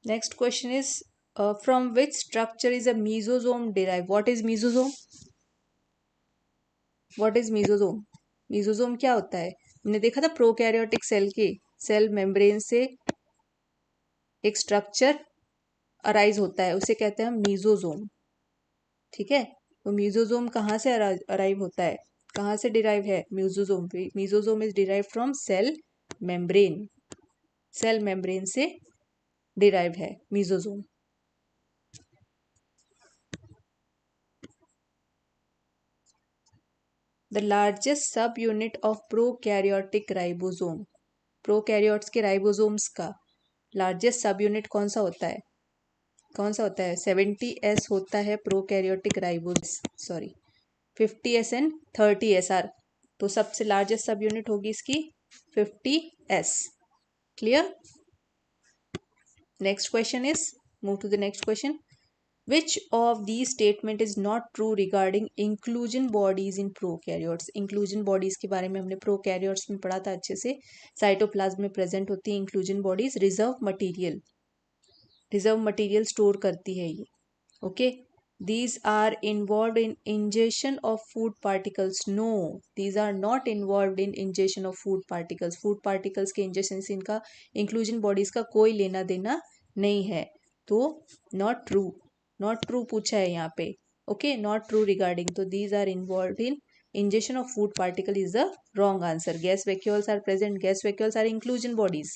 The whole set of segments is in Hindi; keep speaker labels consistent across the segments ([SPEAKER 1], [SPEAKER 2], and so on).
[SPEAKER 1] Next question is from which structure is a mesosome derive? What is mesosome? What is mesosome? Mesosome क्या होता है? हमने देखा था प्रोकैरियोटिक सेल के सेल मेम्ब्रेन से एक स्ट्रक्चर अराइज होता है, उसे कहते हैं हम मीजोजोम। ठीक है, तो मीजोजोम कहाँ से अराइव होता है, कहाँ से डिराइव है mesosome? Mesosome is derive from cell membrane. Cell membrane से डिराइव है मीजोजोम। द लार्जेस्ट सब unit of prokaryotic ribosome. Prokaryotes के राइबोसोम्स का लार्जेस्ट सब यूनिट कौन सा होता है? कौन सा होता है? 70S होता है prokaryotic ribose, sorry 50S and 30SR। तो सबसे लार्जेस्ट सब यूनिट होगी इसकी 50S। Clear? Next question is, move to the next question. Which of these statement is not true regarding inclusion bodies in prokaryotes? inclusion bodies के बारे में हमने prokaryotes में पढ़ा था अच्छे से। साइटोप्लाज्म में प्रेजेंट होती है inclusion bodies। Reserve material store करती है ये। Okay, these are involved in ingestion of food particles? No, these are not involved in ingestion of food particles। food particles के ingestion से इनका inclusion bodies का कोई लेना देना नहीं है। तो not true, नॉट ट्रू पूछा है यहाँ पे। ओके, नॉट ट्रू रिगार्डिंग, तो these are involve in injection of food particle is the wrong answer. Gas vacuoles are present, gas vacuoles are inclusion bodies.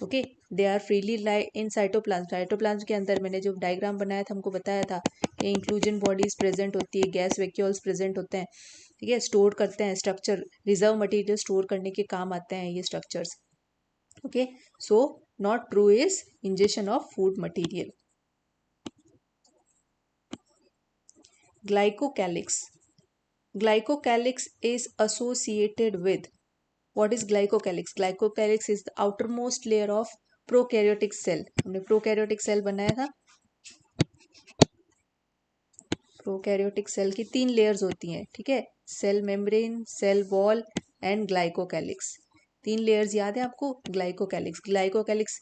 [SPEAKER 1] Okay, they are freely lie in cytoplasm. Cytoplasm के अंदर मैंने जो डायग्राम बनाया था हमको बताया था कि इंक्लूजन बॉडीज प्रेजेंट होती है, गैस वैक्यूल्स प्रेजेंट होते हैं। ठीक है, स्टोर करते हैं स्ट्रक्चर, रिजर्व मटेरियल स्टोर करने के काम आते हैं ये structures. Okay, so not true is injection of food material. Glycocalyx. Glycocalyx is associated with, what is glycocalyx? Glycocalyx is the outermost layer of prokaryotic cell। हमने prokaryotic cell बनाया था। prokaryotic cell की 3 layers होती हैं, ठीक है, cell membrane, cell wall and glycocalyx. 3 layers याद है आपको? Glycocalyx. Glycocalyx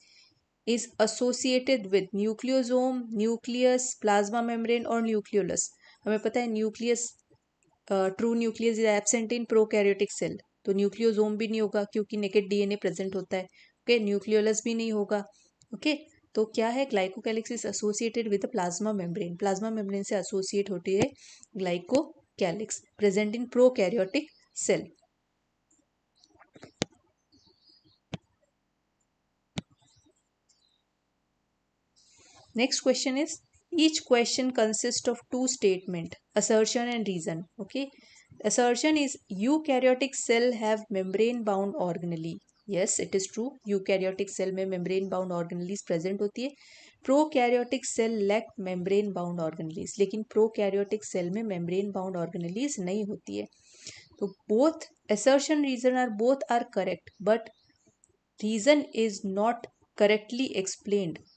[SPEAKER 1] is associated with nucleosome, nucleus, plasma membrane और न्यूक्लियोलस। हमें पता है nucleus, true nucleus is absent in prokaryotic cell, तो न्यूक्लियोसोम भी नहीं होगा क्योंकि नेकेड डीएनए प्रेजेंट होता है। ओके, न्यूक्लियोलस भी नहीं होगा। ओके, तो क्या है? Glycocalyx is associated with plasma membrane. Plasma membrane से एसोसिएट होती है glycocalyx, present in prokaryotic cell. Next question is, each question consists of 2 statement, assertion and reason. Okay, assertion is eukaryotic cell have membrane bound organelle. Yes, it is true, eukaryotic cell में membrane bound organelles present होती है। prokaryotic cell lack membrane bound organelles, लेकिन prokaryotic cell में membrane bound organelles नहीं होती है। तो both assertion reason are both are correct, but reason is not correctly explained।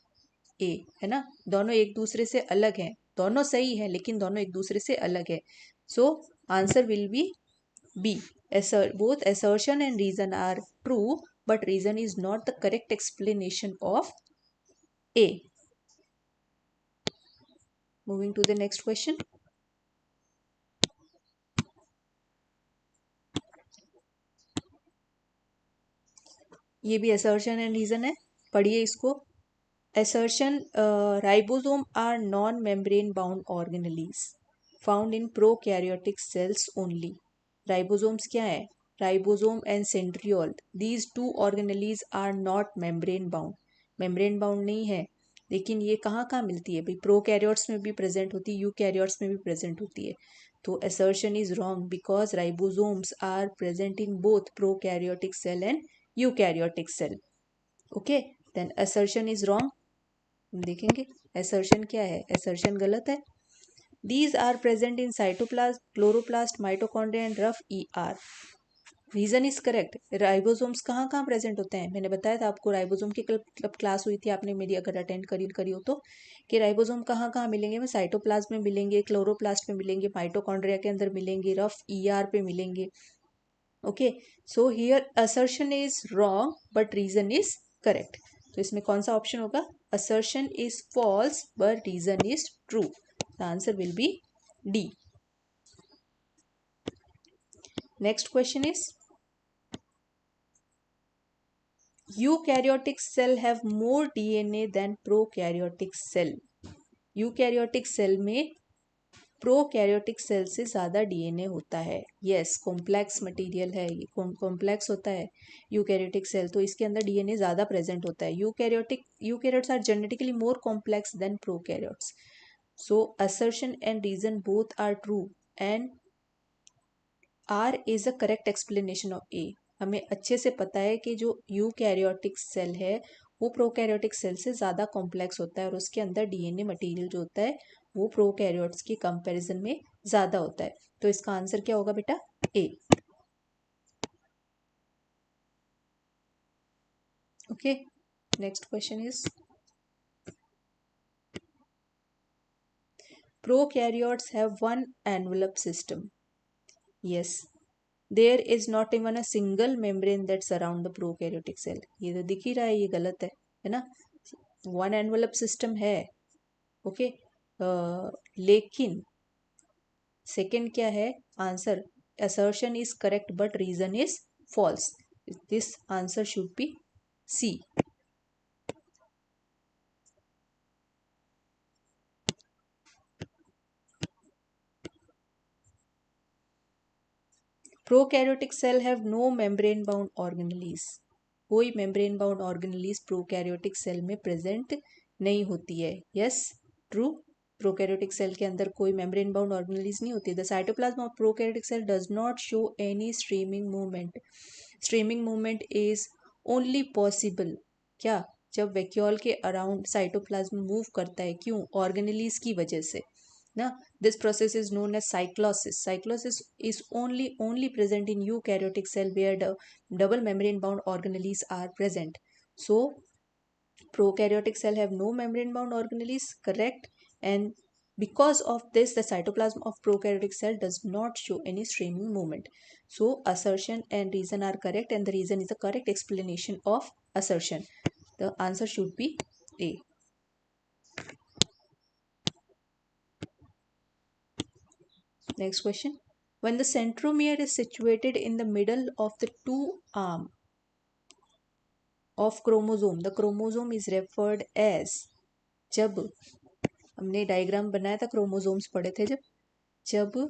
[SPEAKER 1] ए है ना, दोनों एक दूसरे से अलग हैं, दोनों सही है लेकिन दोनों एक दूसरे से अलग है। So answer will be B. Both assertion and reason are true, but reason is not the correct explanation of A. Moving to the next question. ये भी assertion and reason है, पढ़िए इसको। Assertion, ribosome are non-membrane bound organelles found in prokaryotic cells only. Ribosomes क्या है? Ribosome and centriole, these 2 organelles are not membrane bound। membrane bound नहीं है, लेकिन ये कहाँ कहाँ मिलती है भाई? प्रोकैरियोट्स में भी प्रेजेंट होती है, यूकैरियोट्स में भी प्रेजेंट होती है। तो assertion is wrong because ribosomes are present in both prokaryotic cell and eukaryotic cell। Okay, then assertion is wrong. देखेंगे असर्शन क्या है, असर्शन गलत है। These are present in cytoplasm, chloroplast, mitochondria and rough ER। Reason is correct. Ribosomes कहाँ कहाँ प्रेजेंट होते हैं? मैंने बताया था आपको, राइबोसोम की कल क्लास हुई थी, आपने मेरी अगर अटेंड करी हो तो, कि राइबोसोम कहाँ कहाँ मिलेंगे? में साइटोप्लाज्म में मिलेंगे, क्लोरोप्लास्ट में मिलेंगे, माइटोकॉन्ड्रिया के अंदर मिलेंगे, रफ ER पे मिलेंगे। Okay, so here assertion is wrong but reason is correct. तो इसमें कौन सा ऑप्शन होगा? assertion is false but reason is true. The answer will be D. Next question is, eukaryotic cell have more DNA than prokaryotic cell. Eukaryotic cell में प्रोकैरियोटिक सेल से ज़्यादा डीएनए होता है. यस, कॉम्प्लेक्स मटेरियल है ये, कॉम्प्लेक्स होता है यूकैरियोटिक सेल, तो इसके अंदर डीएनए ज़्यादा प्रेजेंट होता है. Eukaryotes are genetically more complex than prokaryotes. So assertion and reason both are true and R is a correct explanation of A. हमें अच्छे से पता है कि जो यूकैरियोटिक सेल है वो प्रोकैरियोटिक सेल से ज़्यादा कॉम्प्लेक्स होता है और उसके अंदर डीएनए मटेरियल जो होता है वो प्रोकैरियोट्स के कंपैरिजन में ज़्यादा होता है. तो इसका आंसर क्या होगा बेटा? A. Okay, next question is, prokaryotes have one envelope system. Yes, there is not even a single membrane that surround the prokaryotic cell. ये तो दिख ही रहा है, ये गलत है ना. वन एनवेलप सिस्टम है. ओके, लेकिन सेकंड क्या है answer? assertion is correct but reason is false. This answer should be C. Prokaryotic cell have no membrane bound organelles. कोई membrane bound organelles prokaryotic cell में present नहीं होती है. Yes, true. प्रोकैरियोटिक सेल के अंदर कोई मेम्ब्रेन बाउंड ऑर्गेनेल्स नहीं होती. The cytoplasm of prokaryotic cell does not show any streaming movement. Streaming movement is only possible क्या? जब वैक्यूल के अराउंड साइटोप्लाज्म मूव करता है. क्यों? ऑर्गेनेल्स की वजह से ना. This process is known as cyclosis. Cyclosis is only present in eukaryotic cell where the double membrane bound organelles are present. So prokaryotic cell have no membrane bound organelles, correct, and because of this the cytoplasm of prokaryotic cell does not show any streaming movement. So assertion and reason are correct and the reason is the correct explanation of assertion. The answer should be A. Next question, when the centromere is situated in the middle of the two arm of chromosome, the chromosome is referred as. जब हमने डायग्राम बनाया था, क्रोमोसोम्स पढ़े थे जब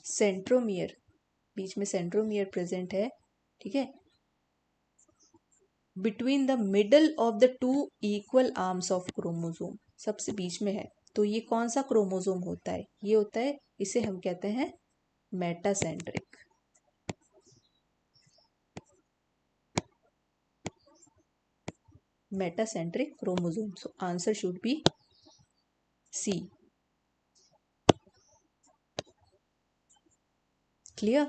[SPEAKER 1] सेंट्रोमियर, बीच में सेंट्रोमियर प्रेजेंट है, ठीक है, between the middle of the two equal arms of chromosome, सबसे बीच में है, तो ये कौन सा क्रोमोसोम होता है? ये होता है, इसे हम कहते हैं metacentric. Metacentric chromosome. So answer should be C. Clear?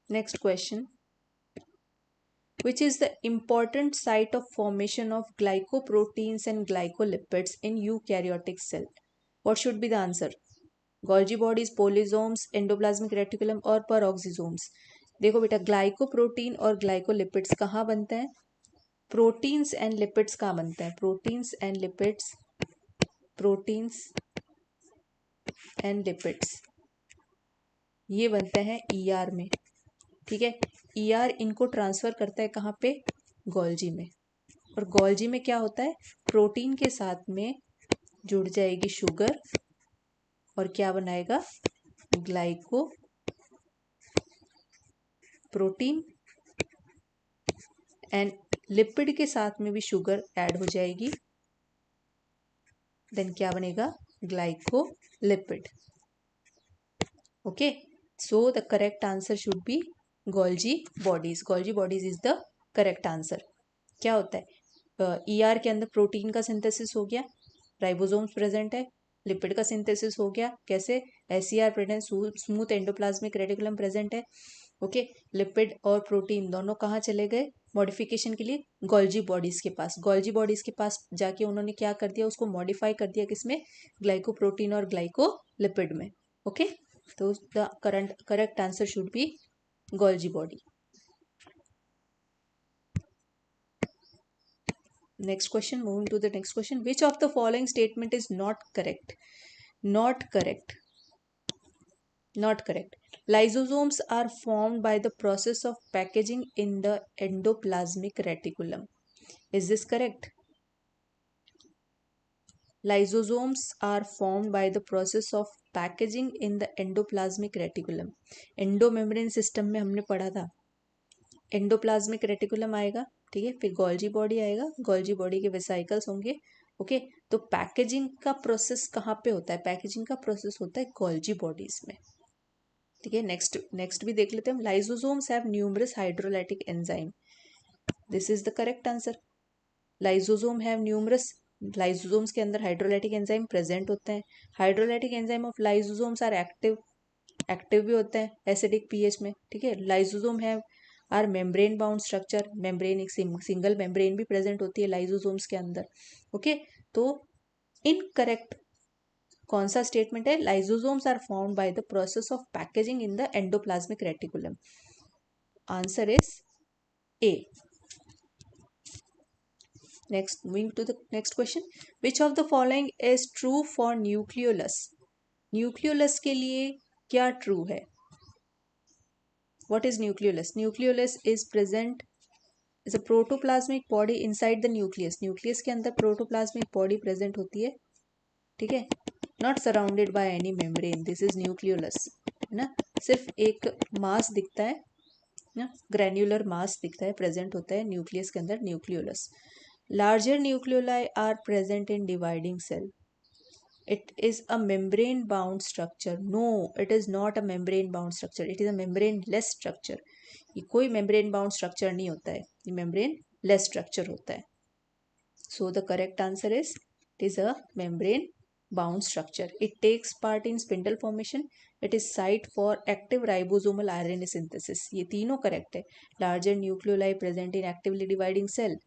[SPEAKER 1] Next question, which is the important site of formation of glycoproteins and glycolipids in eukaryotic cell? What should be the answer? Golgi bodies, polysomes, endoplasmic reticulum और peroxisomes. देखो बेटा, ग्लाइकोप्रोटीन और ग्लाइकोलिपिड्स कहाँ बनते हैं? प्रोटीन्स एंड लिपिड्स कहाँ बनते हैं? Proteins and lipids, proteins and lipids ये बनते हैं ER में, ठीक है. ER इनको ट्रांसफर करता है कहाँ पे? गोल्जी में. और गोल्जी में क्या होता है? प्रोटीन के साथ में जुड़ जाएगी शुगर और क्या बनाएगा? Glyco protein. एंड लिपिड के साथ में भी शुगर ऐड हो जाएगी, देन क्या बनेगा? Glycolipid. Okay, so the correct answer should be Golgi bodies. Golgi bodies is the correct answer. क्या होता है? ER के अंदर प्रोटीन का सिंथेसिस हो गया, राइबोसोम्स प्रेजेंट है, लिपिड का सिंथेसिस हो गया, कैसे? SCR present, smooth endoplasmic reticulum present है. ओके, लिपिड और प्रोटीन दोनों कहाँ चले गए मॉडिफिकेशन के लिए? गोल्जी बॉडीज के पास. गोल्जी बॉडीज के पास जाके उन्होंने क्या कर दिया? उसको मॉडिफाई कर दिया, किसमें? ग्लाइकोप्रोटीन और ग्लाइकोलिपिड में. ओके, तो the correct answer should be Golgi body. Next question, moving to the next question. Which of the following statement is not correct? Not correct. Not correct. Lysosomes are formed by the process of packaging in the endoplasmic reticulum. Is this correct? Lysosomes are formed by the process of packaging in the endoplasmic reticulum. Endomembrane system में हमने पढ़ा था एंडोप्लाज्मिक रेटिकुलम आएगा, ठीक है, फिर गोल्जी बॉडी आएगा, गोल्जी बॉडी के वेसाइकल्स होंगे। ओके, तो पैकेजिंग का प्रोसेस कहाँ पे होता है? पैकेजिंग का प्रोसेस होता है गोल्जी बॉडीज में, ठीक है। नेक्स्ट नेक्स्ट भी देख लेते हैं हम। Lysosomes have numerous hydrolytic enzyme. This is the correct answer. Lysosome have numerous, lysosomes के अंदर हाइड्रोलाइटिक एंजाइम प्रेजेंट होते हैं। Hydrolytic enzyme of lysosomes are active, active भी होते हैं एसिडिक पीएच में, ठीक है। Lysosome have are membrane bound structure, membrane एक सिंगल मेम्ब्रेन भी प्रेजेंट होती है लाइसोसोम्स के अंदर। ओके, तो इनकरेक्ट कौन सा स्टेटमेंट है? Lysosomes are formed by the process of packaging in the endoplasmic reticulum. Answer is A. Next, moving to the next question. Which of the following is true for nucleolus? Nucleolus के लिए क्या true है? What is nucleolus? Nucleolus is present is a protoplasmic body inside the nucleus. Nucleus के अंदर protoplasmic body present होती है, ठीक है, not surrounded by any membrane. This is nucleolus, है ना, सिर्फ एक मास दिखता है ना, ग्रैन्युलर मास दिखता है, प्रेजेंट होता है न्यूक्लियस के अंदर, nucleolus. Larger nucleoli are present in dividing cell. It is a membrane bound structure. No, it is not a membrane bound structure. It is a membrane less structure. ये कोई membrane bound structure नहीं होता है, ये membrane less structure होता है। So the correct answer is it is a membrane bound structure. It takes part in spindle formation. It is site for active ribosomal RNA synthesis. ये तीनों correct है। Larger nucleoli present in actively dividing cell.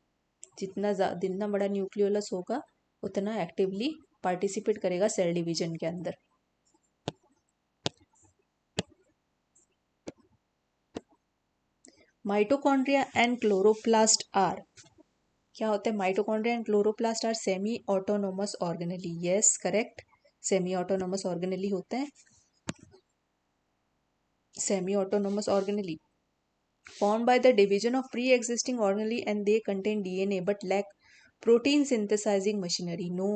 [SPEAKER 1] जितना बड़ा न्यूक्लियोलस होगा उतना एक्टिवली पार्टिसिपेट करेगा सेल डिवीजन के अंदर। माइटोकॉन्ड्रिया एंड क्लोरोप्लास्ट आर, क्या होते हैं? Mitochondria and chloroplast are semi autonomous organelle. Yes correct, semi autonomous organelle होते हैं, semi autonomous organelle formed by the division of pre-existing organelle and they contain DNA but lack protein synthesizing machinery. No,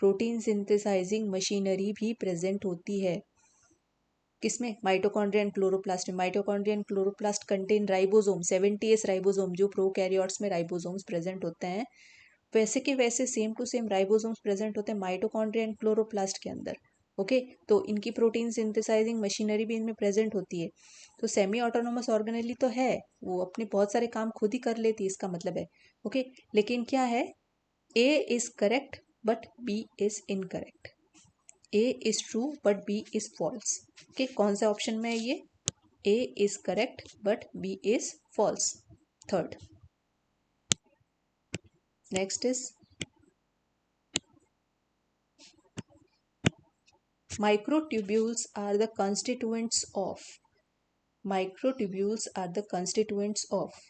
[SPEAKER 1] protein synthesizing machinery भी प्रेजेंट होती है किसमें? माइटोकॉन्ड्रिया एंड क्लोरोप्लास्ट में। Mitochondria and chloroplast contain ribosome, 70s ribosome, जो प्रोकैरियोट्स में राइबोसोम्स प्रेजेंट होते हैं वैसे के वैसे same to same ribosomes present होते हैं माइटोकॉन्ड्रिया एंड क्लोरोप्लास्ट के अंदर। ओके, तो इनकी प्रोटीन सिंथेसाइजिंग मशीनरी भी इनमें प्रेजेंट होती है। तो सेमी ऑटोनोमस ऑर्गेनेली तो है, वो अपने बहुत सारे काम खुद ही कर लेती है, इसका मतलब है। ओके, लेकिन क्या है? A is correct but B is incorrect. A is true but B is false. Okay, कौन सा ऑप्शन में है ये? A is correct but B is false, third. Next is microtubules are the constituents of, microtubules are the constituents of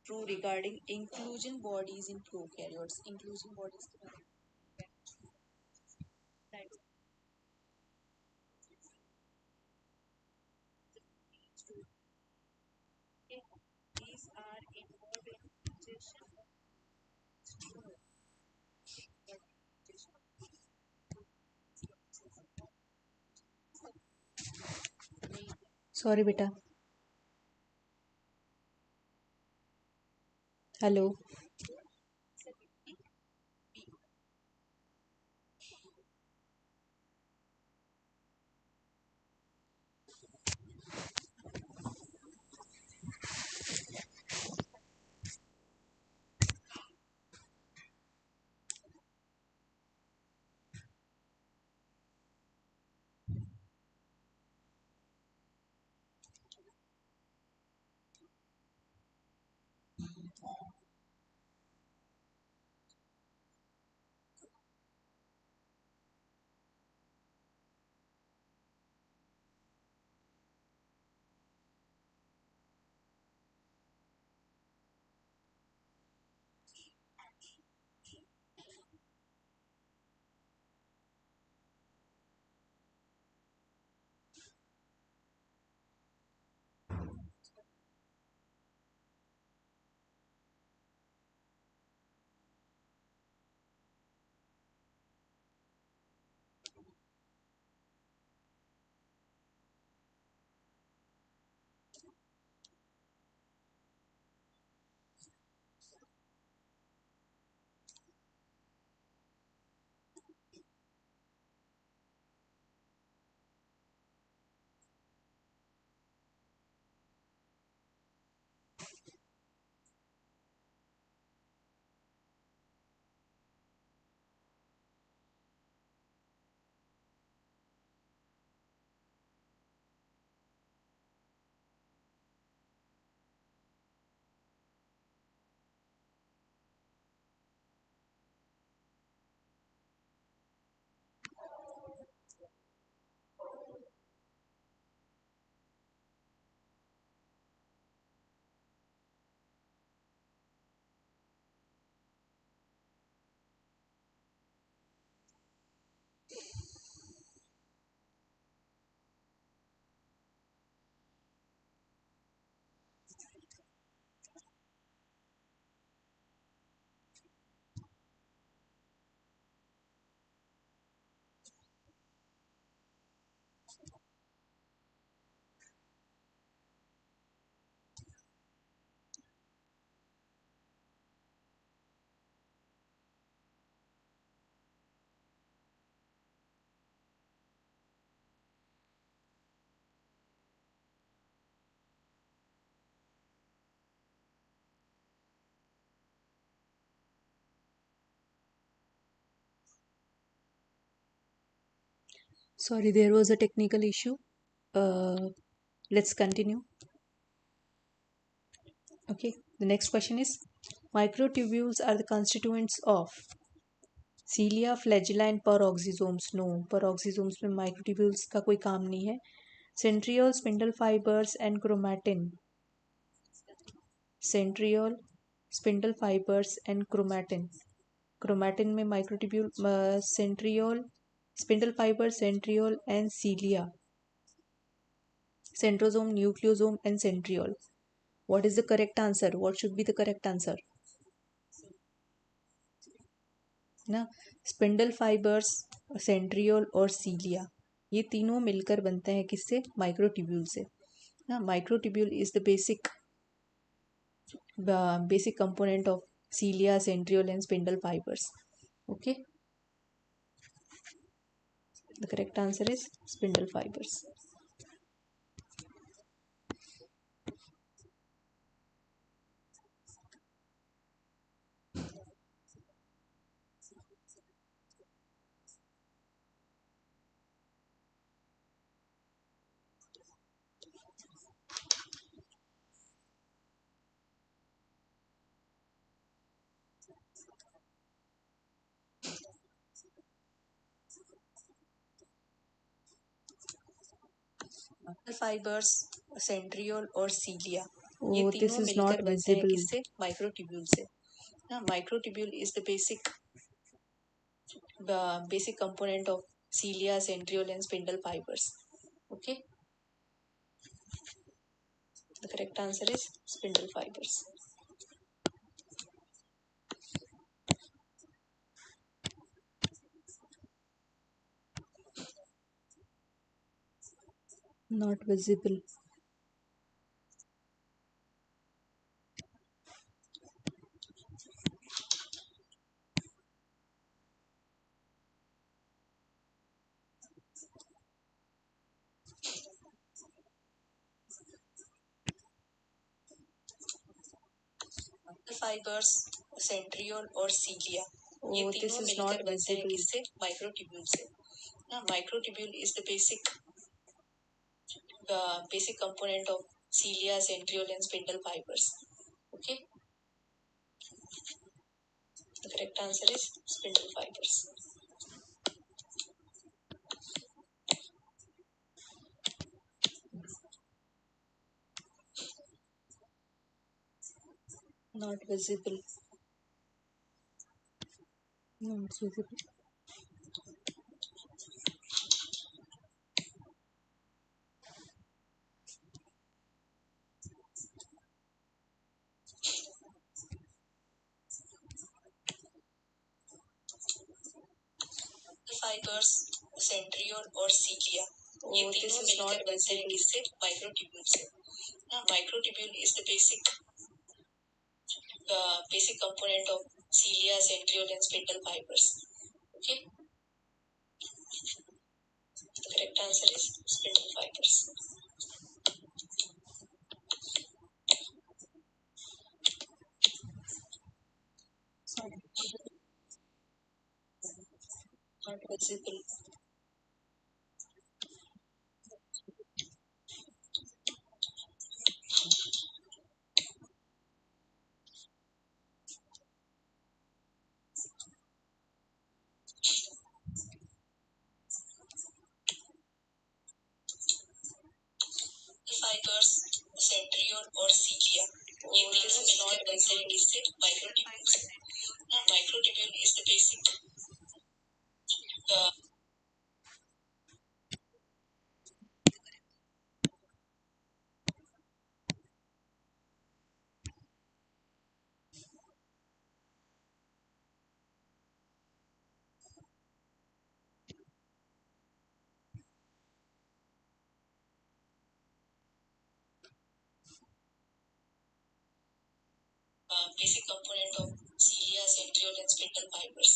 [SPEAKER 1] true regarding inclusion bodies in prokaryotes, inclusion bodies के बारे में these are involved in digestion, sorry बेटा, hello. Sorry, there was a technical issue. Uh, let's continue. Okay, the next question is, microtubules are the constituents of cilia, flagella and peroxisomes. No, peroxisomes में माइक्रोट्यूब्यूल्स का कोई काम नहीं है. Centriole, spindle fibres and chromatin. Centriole, spindle fibres and chromatin. Chromatin में microtubule, centriole, spindle fibre, centriole and cilia. Centrosome, nucleosome and centriole. What is the correct answer? What should be the correct answer? ना, स्पिंडल फाइबर्स, सेंट्रियोल और सीलिया, ये तीनों मिलकर बनते हैं किससे? माइक्रोट्यूब्यूल से. ना, microtubule is the basic component of सीलिया, centriole and spindle fibres. Okay, the correct answer is spindle fibres. Fibres, centriole और सीलिया, ये तीनों मिलकर बनते हैं किससे? माइक्रोट्यूब्यूल से. ना, microtubule is the basic component of cilia, centriole and spindle fibers. Okay, the correct answer is spindle fibers. Not visible. Fibres, centriole और सीलिया, ये तीनों मिलकर बनते हैं किससे? माइक्रोट्यूब्यूल से ना। Microtubule is the basic component of cilia, centriole and spindle fibers. Okay, the correct answer is spindle fibers. Not visible. Not visible. Fibers, centriole और cilia, ये तीनों मिलकर बनते हैं किससे? माइक्रोट्यूब्यूल से ना। Microtubule is the basic component of cilia, centriole and spindle fibers. Okay, the correct answer is spindle fibers. Not visible. Fibers, centriole और cilia, ये तीनों मिलकर बनते हैं किससे? माइक्रोट्यूब्यूल से ना। Microtubule is the basic component of cilia, centriole and spindle fibers.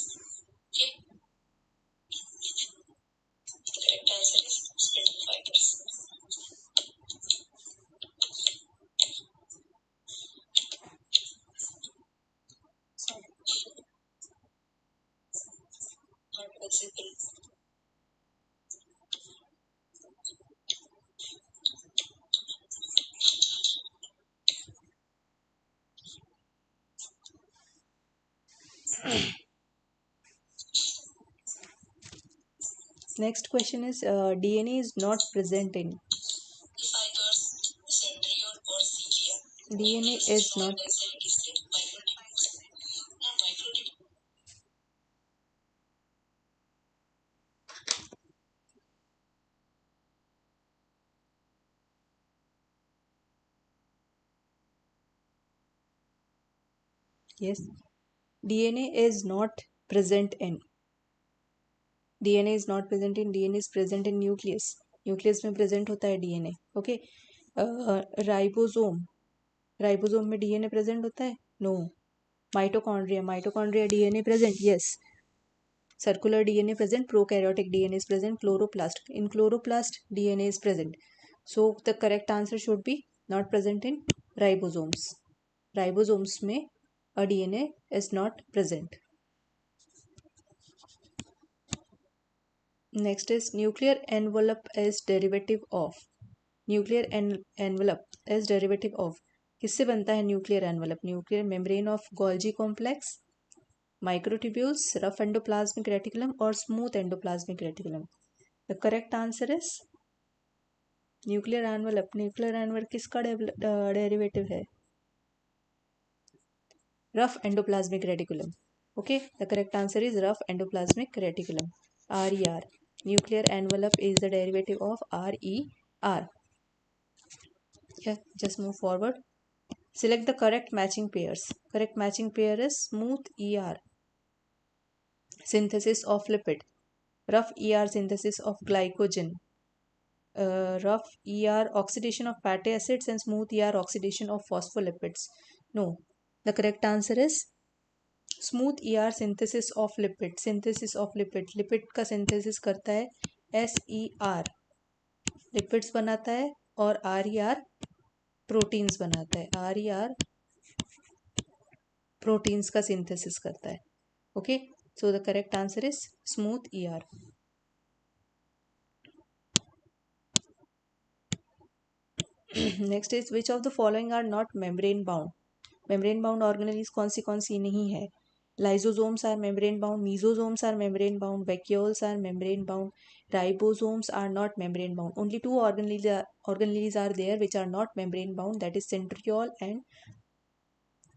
[SPEAKER 1] Okay, the correct answer is spindle fibers. Not visible. Next question is DNA is not present in fibers, centriole or cilia. DNA is not. Yes, DNA is not present in. DNA is not present in. DNA is present in nucleus. Nucleus में प्रेजेंट होता है डीएनए. ओके. राइबोसोम में डीएनए प्रेजेंट होता है? No. Mitochondria DNA present? Yes. Circular DNA present, prokaryotic DNA is present, chloroplast. In chloroplast, DNA is present. So the correct answer should be not present in ribosomes. Ribosomes में a DNA is not present. Next is nuclear envelope is derivative of. Nuclear envelope is derivative of. किससे बनता है nuclear envelope? Nuclear membrane of Golgi complex, microtubules, rough endoplasmic reticulum और smooth endoplasmic reticulum. The correct answer is nuclear envelope. Nuclear envelope किसका derivative है? Rough endoplasmic reticulum. Okay, the correct answer is rough endoplasmic reticulum. RER. Nuclear envelope is the derivative of RER. Yeah, just move forward. Select the correct matching pairs. Correct matching pair is smooth ER, synthesis of lipid. Rough ER, synthesis of glycogen. Rough ER, oxidation of fatty acids, and smooth ER, oxidation of phospholipids. No, the correct answer is smooth ER, synthesis of lipid. Synthesis of lipid. Lipid का synthesis करता है SER, lipids बनाता है, और RER, proteins बनाता है. RER प्रोटीन्स का सिंथेसिस करता है. Okay, so the correct answer is smooth ER. Next is which of the following are not membrane bound. Membrane bound organelles कौन सी नहीं है. Lysosomes are membrane bound, mesosomes are membrane bound, vacuoles are membrane bound, ribosomes are not membrane bound. Only two organelles are there which are not membrane bound, that is centriole and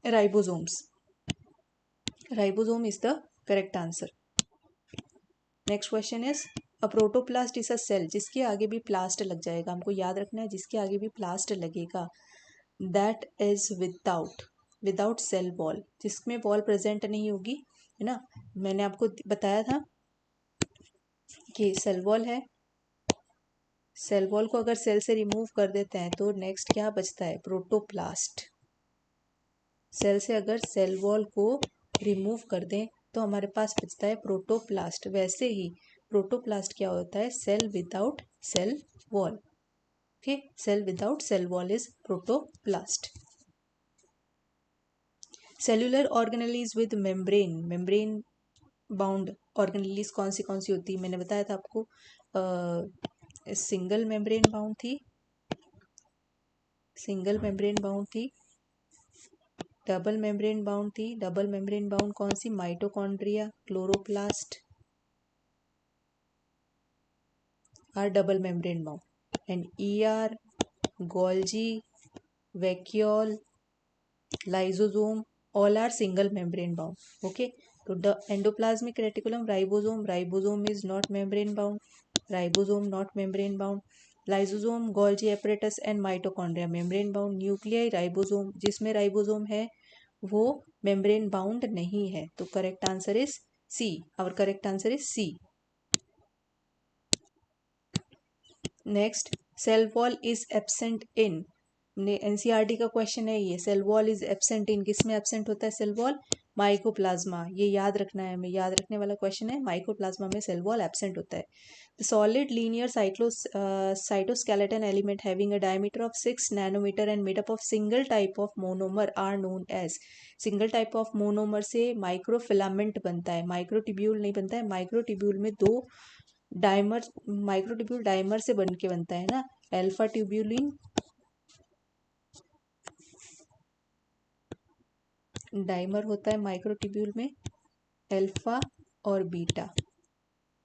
[SPEAKER 1] ribosomes. Ribosome is the correct answer. Next question is a protoplast is a cell जिसके आगे भी प्लास्ट लग जाएगा. हमको याद रखना है जिसके आगे भी प्लास्ट लगेगा. That is without cell wall, जिसमें वॉल प्रेजेंट नहीं होगी, है ना. मैंने आपको बताया था कि सेल वॉल है. सेल वॉल को अगर सेल से रिमूव कर देते हैं तो नेक्स्ट क्या बचता है, प्रोटोप्लास्ट. सेल से अगर सेल वॉल को रिमूव कर दें तो हमारे पास बचता है प्रोटोप्लास्ट. वैसे ही प्रोटोप्लास्ट क्या होता है, cell without cell wall. Okay, cell without cell wall is protoplast. Cellular organelles with membrane bound organelles कौन सी होती है. मैंने बताया था आपको, सिंगल मेम्ब्रेन बाउंड थी, डबल मेम्ब्रेन बाउंड थी. डबल मेम्ब्रेन बाउंड कौन सी, mitochondria, chloroplast are double membrane bound. And ER, Golgi, vacuole, lysosome all are single membrane bound. Okay, so the endoplasmic reticulum, ribosome is not membrane bound, not membrane bound. Lysosome, Golgi apparatus and mitochondria membrane bound. Nuclei, ribosome, जिसमें राइबोसोम है वो membrane bound नहीं है. तो correct answer is C. Our correct answer is C. Next, cell wall is absent in. NCERT का क्वेश्चन है ये. Cell wall is absent in, किस में एब्सेंट होता है सेल वॉल, माइकोप्लाज्मा. ये याद रखना है, हमें याद रखने वाला क्वेश्चन है. माइकोप्लाज्मा में सेल वॉल एब्सेंट होता है. The solid linear cytoskeleton element having a diameter of 6 nanometer and made up of single type of monomer are known as. Single type of monomer से माइक्रोफिलामेंट बनता है, माइक्रोट्यूब्यूल नहीं बनता है. माइक्रोट्यूब्यूल में दो डायमर, माइक्रोट्यूब्यूल डायमर से बन के बनता है ना. अल्फा ट्यूब्यूलिन, डाइमर होता है माइक्रोट्यूब्यूल में, अल्फा और बीटा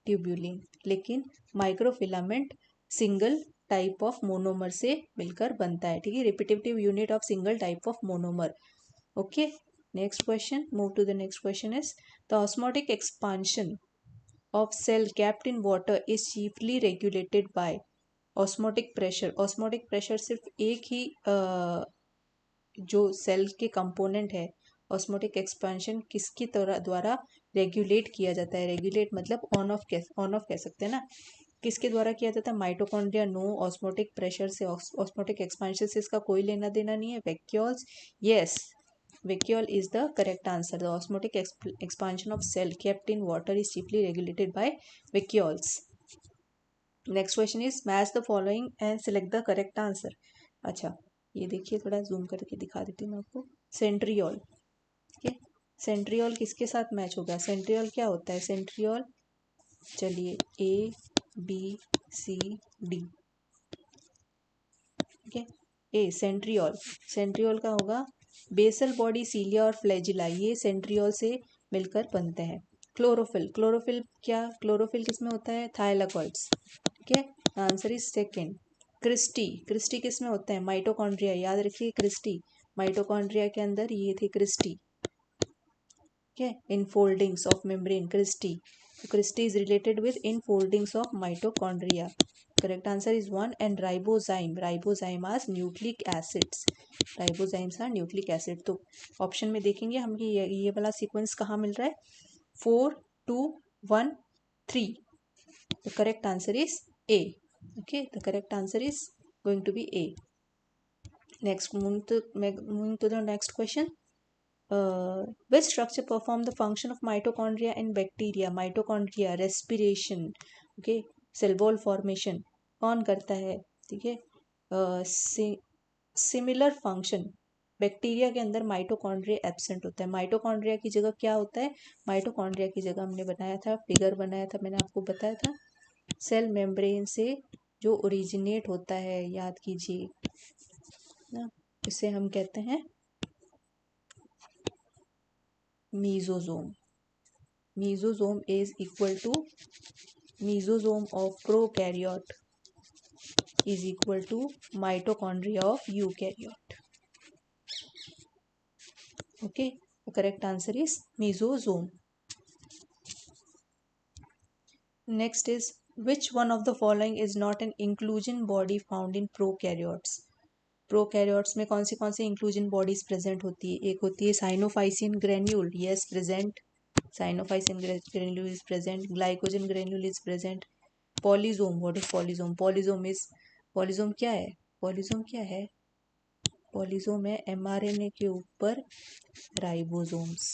[SPEAKER 1] ट्यूब्यूलिन. लेकिन microfilament single type of monomer से मिलकर बनता है. ठीक है, repetitive unit of single type of monomer. Okay, next question, move to the next question is the osmotic expansion of cell kept in water is chiefly regulated by. Osmotic pressure, osmotic pressure सिर्फ एक ही जो सेल के कंपोनेंट है, ऑस्मोटिक एक्सपेंशन किसकी द्वारा रेगुलेट किया जाता है. रेगुलेट मतलब ऑन ऑफ कह सकते हैं ना. किसके द्वारा किया जाता है, माइटोकॉन्ड्रिया. नो, ऑस्मोटिक प्रेशर से ऑस्मोटिक एक्सपेंशन से इसका कोई लेना देना नहीं है. Vacuoles, yes, vacuole is the correct answer. The osmotic expansion of cell kept in water is chiefly regulated by vacuoles. Next question is match the following and select the correct answer. अच्छा, ये देखिए, थोड़ा जूम करके दिखा देती हूँ मैं आपको. सेंट्रियोल. ठीक है, सेंट्रियोल किसके साथ मैच होगा. सेंट्रियोल क्या होता है, सेंट्रियोल, चलिए ABCD. ठीक है, ए सेंट्रियोल. सेंट्रियोल का होगा बेसल बॉडी, सीलिया और फ्लैजिला, ये सेंट्रियोल से मिलकर बनते हैं. क्लोरोफिल, क्लोरोफिल क्या, क्लोरोफिल किसमें होता है, थाइलाकॉइड्स. ठीक है, answer is second. Cristae, cristae किसमें होता है, माइटोकॉन्ड्रिया. याद रखिए क्रिस्टी, माइटोकॉन्ड्रिया के अंदर ये थे क्रिस्टी. ठीक है, infoldings of membrane, cristae. Cristae is related with infoldings of mitochondria. Correct answer is 1. And ribozyme, ribozyme are nucleic acids. Ribozymes are nucleic acid. तो ऑप्शन में देखेंगे हम कि ये वाला सीक्वेंस कहाँ मिल रहा है, 4 2 1 3. The correct answer is A. Okay, the correct answer is going to be A. Next, moving to the next question. Which structure perform the function of mitochondria in bacteria. Mitochondria, respiration, okay, cell wall formation कौन करता है. ठीक है, सिमिलर फंक्शन बैक्टीरिया के अंदर माइटोकॉन्ड्रिया एब्सेंट होता है। माइटोकॉन्ड्रिया की जगह क्या होता है? माइटोकॉन्ड्रिया की जगह हमने बनाया था, फिगर बनाया था, मैंने आपको बताया था, सेल मेम्ब्रेन से जो ओरिजिनेट होता है, याद कीजिए ना, इसे हम कहते हैं mesosome. Mesosome is equal to mesosome of prokaryote is equal to mitochondria of eukaryote. Okay, the correct answer is mesosome. Next is, which one of the following is not an inclusion body found in prokaryotes? Prokaryotes में कौन सी इंक्लूजन बॉडीज प्रेजेंट होती है? एक होती है cyanophycin granule, yes present, cyanophycin granule is present, glycogen granule is present. Polysome, what is polysome? Polysome क्या है? पॉलीजोम क्या है? पॉलीजोम है एमआरएनए के ऊपर राइबोसोम्स,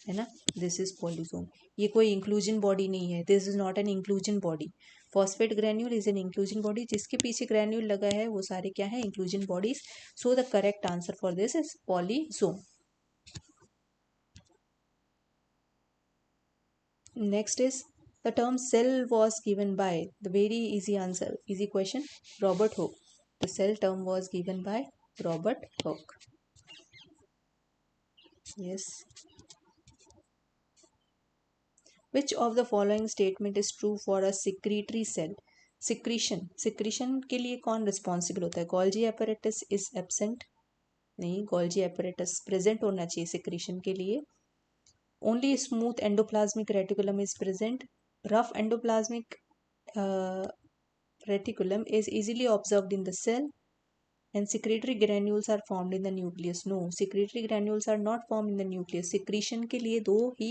[SPEAKER 1] है ना, दिस इज पॉलीजोम। ये कोई इंक्लूजन बॉडी नहीं है, this is not an inclusion body. Phosphate granule is an inclusion body, जिसके पीछे ग्रैन्यूल लगा है वो सारे क्या है? Inclusion bodies. So the correct answer for this is polysome. Next is, the term cell was given by, the very easy answer, easy question, Robert Hooke. The cell term was given by Robert Hooke, yes. Which of the following statement is true for a secretory cell? Secretion के लिए कौन रिस्पॉन्सिबल होता है? गोल्जी एपरेटस इज एब्सेंट, नहीं, गोल्जी एपरेटस प्रेजेंट होना चाहिए सिक्रीशन के लिए। Only smooth endoplasmic reticulum is present, rough endoplasmic reticulum is easily observed in the cell, and secretory granules are formed in the nucleus. No, secretory granules are not formed in the nucleus. secretion के लिए दो ही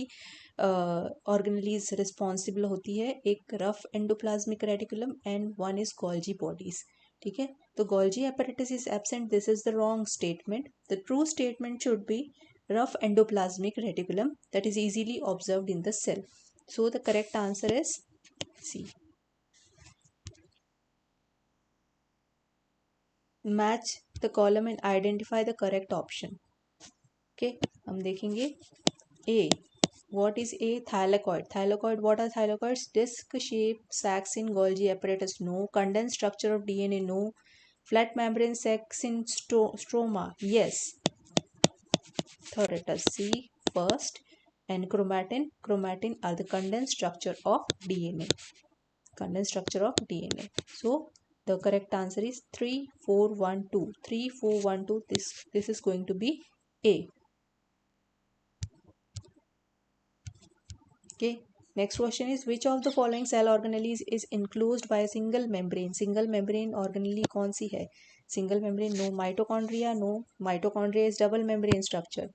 [SPEAKER 1] ऑर्गेनलीज रिस्पॉन्सिबल होती है, एक rough endoplasmic reticulum and one is Golgi bodies, ठीक है। तो Golgi apparatus is absent, this is the wrong statement. The true statement should be rough endoplasmic reticulum that is easily observed in the cell. So the correct answer is C. Match the column and identify the correct option. Okay, हम देखेंगे A, what is A? Thylakoid. Thylakoid, what are thylakoids? Disc shape sacs in Golgi apparatus, no. Condense structure of DNA, no. Flat membrane sacs in stroma, yes. Third letter C first, and chromatin are the condense structure of DNA, condensed structure of DNA. So the correct answer is 3412. 3412. This is going to be A. Okay. Next question is, which of the following cell organelles is enclosed by a single membrane? Single membrane organelle कौन सी है? Single membrane, no. Mitochondria, no. Mitochondria is double membrane structure.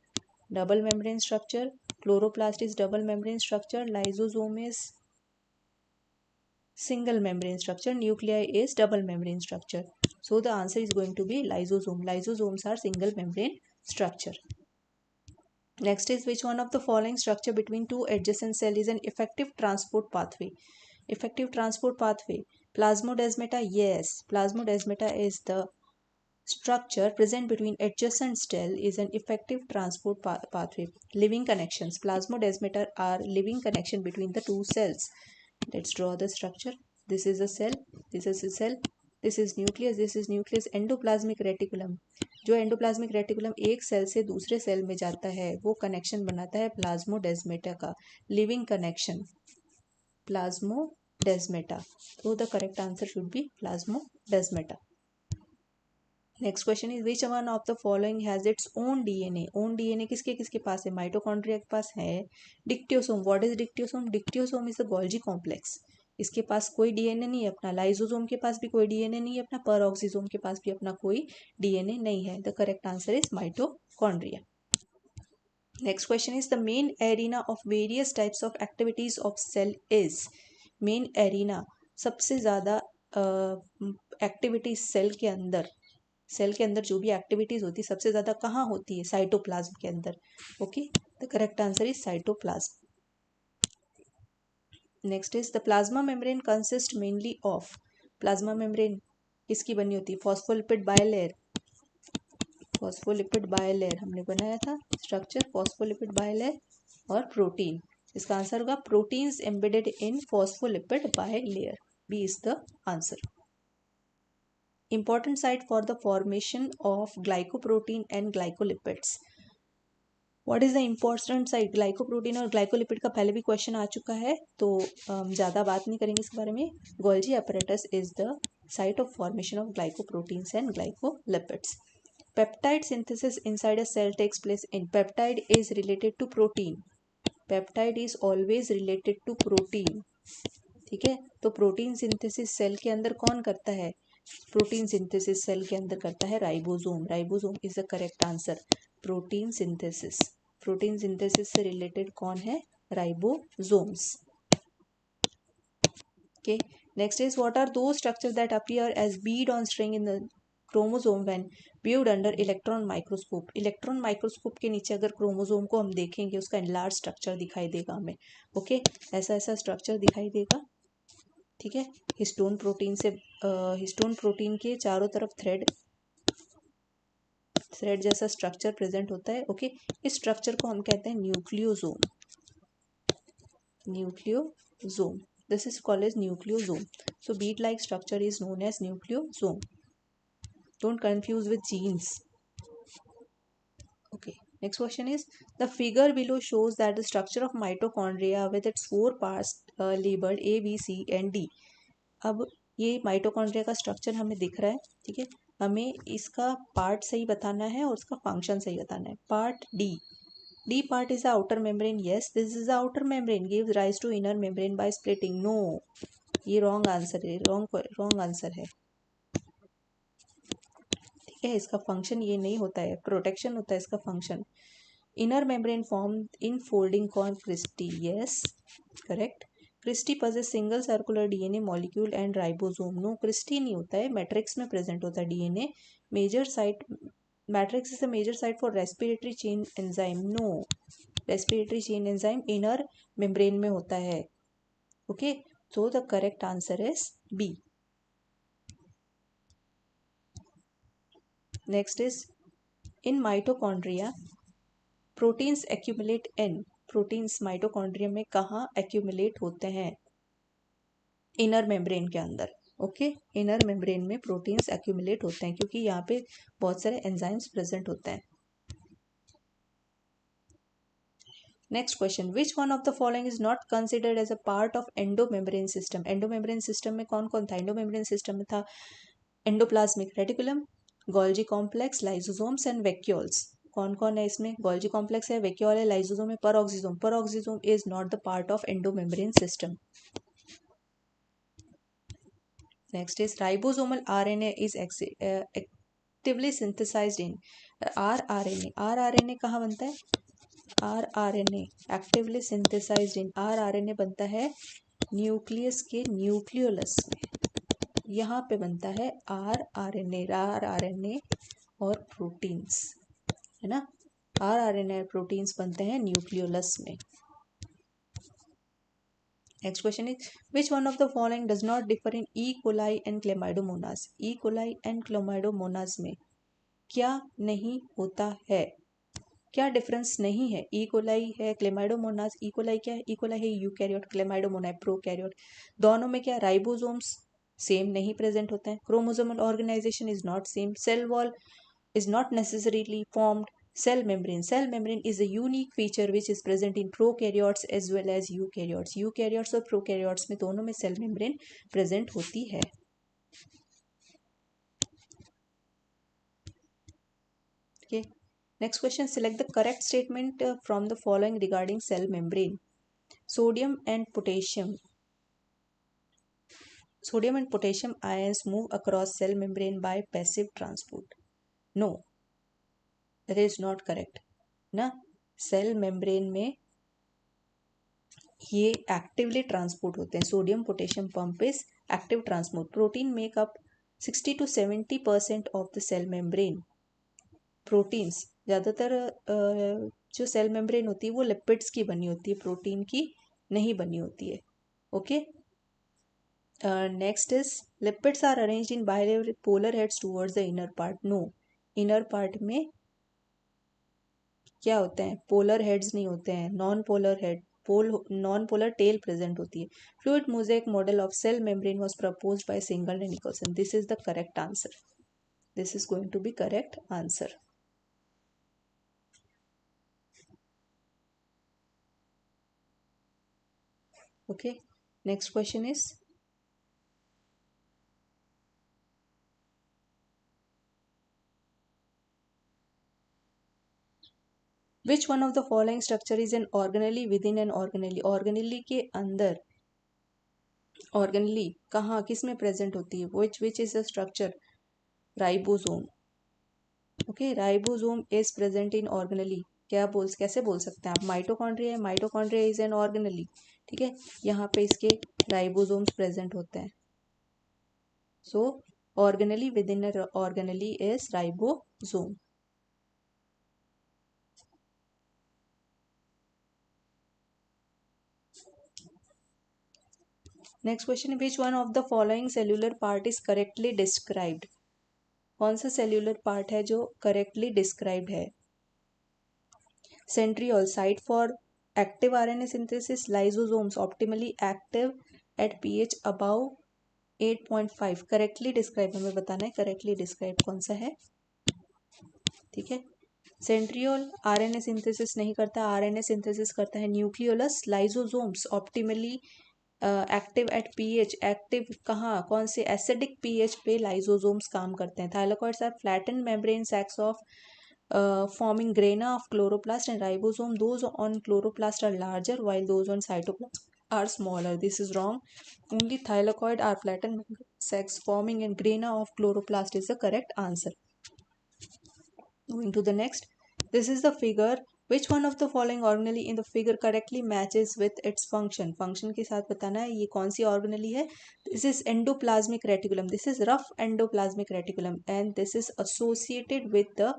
[SPEAKER 1] Double membrane structure. Chloroplast is double membrane structure. Lysosome is single membrane structure. Nuclei is double membrane structure. So the answer is going to be lysosome. Lysosomes are single membrane structure. Next is, which one of the following structure between two adjacent cells is an effective transport pathway? Effective transport pathway. Plasmodesmata, yes. Plasmodesmata is the structure present between adjacent cell, is an effective transport pathway. Living connections. Plasmodesmata are living connection between the two cells. Let's draw the structure. This is a cell, this is a cell, this is nucleus, this is nucleus. Endoplasmic reticulum, जो एंडोप्लाज्मिक रेटिकुलम एक सेल से दूसरे सेल में जाता है वो कनेक्शन बनाता है प्लाज्मोडेस्मेटा का, लिविंग कनेक्शन, प्लाज्मोडेस्मेटा। तो the correct answer should be plasmodesmata. Next question is, which one of the following has its own DNA? Own DNA किसके किसके पास है? माइटोकॉन्ड्रिया के पास है। Dictyosome, what is dictyosome? Dictyosome is the Golgi complex, इसके पास कोई डीएनए नहीं है अपना। लाइसोसोम के पास भी कोई डीएनए नहीं है अपना, परऑक्सीसोम के पास भी अपना कोई डीएनए नहीं है। The correct answer is mitochondria. Next question is, the main arena of various types of activities of cell is? Main arena, सबसे ज्यादा एक्टिविटीज सेल के अंदर जो भी एक्टिविटीज होती है सबसे ज्यादा कहाँ होती है? साइटोप्लाज्म के अंदर। Okay, the correct answer is cytoplasm. Next is, the plasma membrane consist mainly of? Plasma membrane किसकी बनी होती है? फॉस्फोलिपिड बाइलेयर, फॉस्फोलिपिड बायलेयर हमने बनाया था स्ट्रक्चर, फॉस्फोलिपिड बायलेयर और प्रोटीन। इसका आंसर होगा proteins embedded in phospholipid bilayer. B is the answer. Important site for the formation of glycoprotein and glycolipids. What is the important site? Glycoprotein और ग्लाइकोलिपिड का पहले भी क्वेश्चन आ चुका है, तो ज़्यादा बात नहीं करेंगे इसके बारे में। Golgi apparatus is the site of formation of glycoproteins and glycolipids. Peptide synthesis inside a cell takes place in. Peptide is related to protein. Peptide is always related to protein. ठीक है, तो प्रोटीन सिंथेसिस सेल के अंदर कौन करता है? प्रोटीन सिंथेसिस सेल के अंदर करता है ribosome. Ribosome is the correct answer. Protein synthesis, protein synthesis से रिलेटेड कौन है? Ribosomes. Okay, next is what are दो structure that appear as bead on string in the chromosome when viewed under electron microscope. Electron microscope के नीचे अगर क्रोमोसोम को हम देखेंगे उसका एनलार्ज स्ट्रक्चर दिखाई देगा हमें। ओके, ऐसा ऐसा स्ट्रक्चर दिखाई देगा। ठीक है, हिस्टोन प्रोटीन से हिस्टोन प्रोटीन के चारों तरफ थ्रेड जैसा स्ट्रक्चर प्रेजेंट होता है। ओके, इस स्ट्रक्चर को हम कहते हैं nucleosome. Nucleosome, this is called as nucleosome. So bead like structure is known as nucleosome. Don't confuse with genes. Okay, next question is the figure below shows that the structure of mitochondria with its 4 parts labeled A, B, C and D. अब ये माइटोकॉन्ड्रिया का स्ट्रक्चर हमें दिख रहा है। ठीक है, हमें इसका पार्ट सही बताना है और उसका फंक्शन सही बताना है। Part D, D part is the outer membrane. Yes, this is the outer membrane gives rise to inner membrane by splitting. No, ये रॉन्ग आंसर है, रॉन्ग आंसर है। ठीक है, इसका फंक्शन ये नहीं होता है, प्रोटेक्शन होता है इसका फंक्शन। Inner membrane form in folding called cristae. Yes, correct. Cristae possess single circular DNA molecule and ribosome. No, cristae नहीं होता है, मैट्रिक्स में प्रेजेंट होता है DNA. Major site, matrix is a major site for respiratory chain enzyme. No, respiratory chain enzyme inner membrane में होता है। Okay, so the correct answer is B. Next is in mitochondria proteins accumulate in. Proteins mitochondria में कहाँ एक्यूमुलेट होते हैं? इनर मेम्ब्रेन के अंदर। ओके, इनर मेम्ब्रेन में प्रोटीन्स एक्यूमुलेट होते हैं क्योंकि यहाँ पे बहुत सारे एंजाइम्स प्रेजेंट होते हैं। Next question, which one of the following is not considered as a part of endomembrane system. Endomembrane system में कौन कौन था? एंडोमेम्ब्रेन सिस्टम में था endoplasmic reticulum, Golgi complex, lysosomes and vacuoles. कौन कौन है इसमें? गोल्जी कॉम्प्लेक्स है, वैक्यूल है, लाइसोसोम है, peroxisome. Peroxisome is not the part of endomembrane system. Next is ribosomal RNA is actively synthesized in. RRNA, rRNA कहाँ बनता है? RRNA actively synthesized in, rRNA बनता है न्यूक्लियस के न्यूक्लियोलस में। यहाँ पे बनता है आरआरएनए, आरआरएनए और प्रोटीन्स, है ना। आरआरएनए और प्रोटीन्स बनते हैं न्यूक्लियोलस में। Next question is which one of the following does not differ in E coli and Chlamydomonas. E coli and Chlamydomonas में क्या नहीं होता है? क्या डिफरेंस नहीं है? ई कोलाई है, क्लेमाइडोमोनास। ई कोलाई क्या है? ई कोलाई है यूकैरियोट, क्लेमाइडोमोना है प्रोकैरियोट। दोनों में क्या राइबोसोम्स सेम नहीं प्रेजेंट होते हैं। Chromosomal organization is not same. Cell wall is not necessarily formed. Cell membrane, cell membrane is a unique feature which is present in prokaryotes as well as eukaryotes. Eukaryotes और prokaryotes में दोनों में cell membrane present होती है। Okay, next question, select the correct statement from the following regarding cell membrane. Sodium and potassium ions move across cell membrane by passive transport. No, that is not correct ना। सेल मेम्ब्रेन में ये एक्टिवली ट्रांसपोर्ट होते हैं। Sodium potassium pump is active transport. Protein makeup 60 to 70% of the cell membrane. Proteins ज़्यादातर जो सेल मेम्ब्रेन होती है वो लिपिड्स की बनी होती है, प्रोटीन की नहीं बनी होती है। Okay, next is lipids are arranged in bipolar heads towards the inner part. No, inner part में क्या होते हैं, पोलर हेड्स नहीं होते हैं, non polar head, non polar tail present होती है. Fluid mosaic model of cell membrane was proposed by Singer and Nicolson. This is the correct answer. This is going to be correct answer. Okay, next question is, which one of the following structure is an organelle within an organelle? organelle के अंदर organelle कहाँ किस में प्रेजेंट होती है? which is the structure? Ribosome. Okay, ribosome is present in organelle. कैसे बोल सकते हैं आप? माइटोकॉन्ड्रिया है, माइटोकॉन्ड्रिया इज एन ऑर्गेनेली. ठीक है, यहाँ पे इसके राइबोसोम्स प्रेजेंट होते हैं. So organelle within organelle is ribosome. Next question, which one of the following cellular part is correctly described? कौन सा सेल्यूलर पार्ट है जो करेक्टली डिस्क्राइब्ड है? Centriole, site for active RNA synthesis. Lysosomes, optimally active at pH about 8.5. Correctly describe हमें बताना है, करेक्टली डिस्क्राइब कौन सा है. ठीक है, सेंट्रियोल आरएनए सिंथेसिस नहीं करता, आरएनए सिंथेसिस करता है nucleolus. Lysosomes optimally active at pH, active कहाँ, कौन से एसिडिक पीएच पे लाइसोसोम्स काम करते हैं. Thylakoids are flattened membrane sacs of forming grana of chloroplast, and ribosome, those on chloroplast are larger while those on cytoplasm are smaller. This is wrong. Only thylakoid are flattened sacs forming and grana of chloroplast is the correct answer. Moving to the next, this is the figure. Which one of the following organelle in the figure correctly matches with its function? Function के साथ बताना है ये कौन सी organelle है. This is endoplasmic reticulum. This is rough endoplasmic reticulum and this is associated with the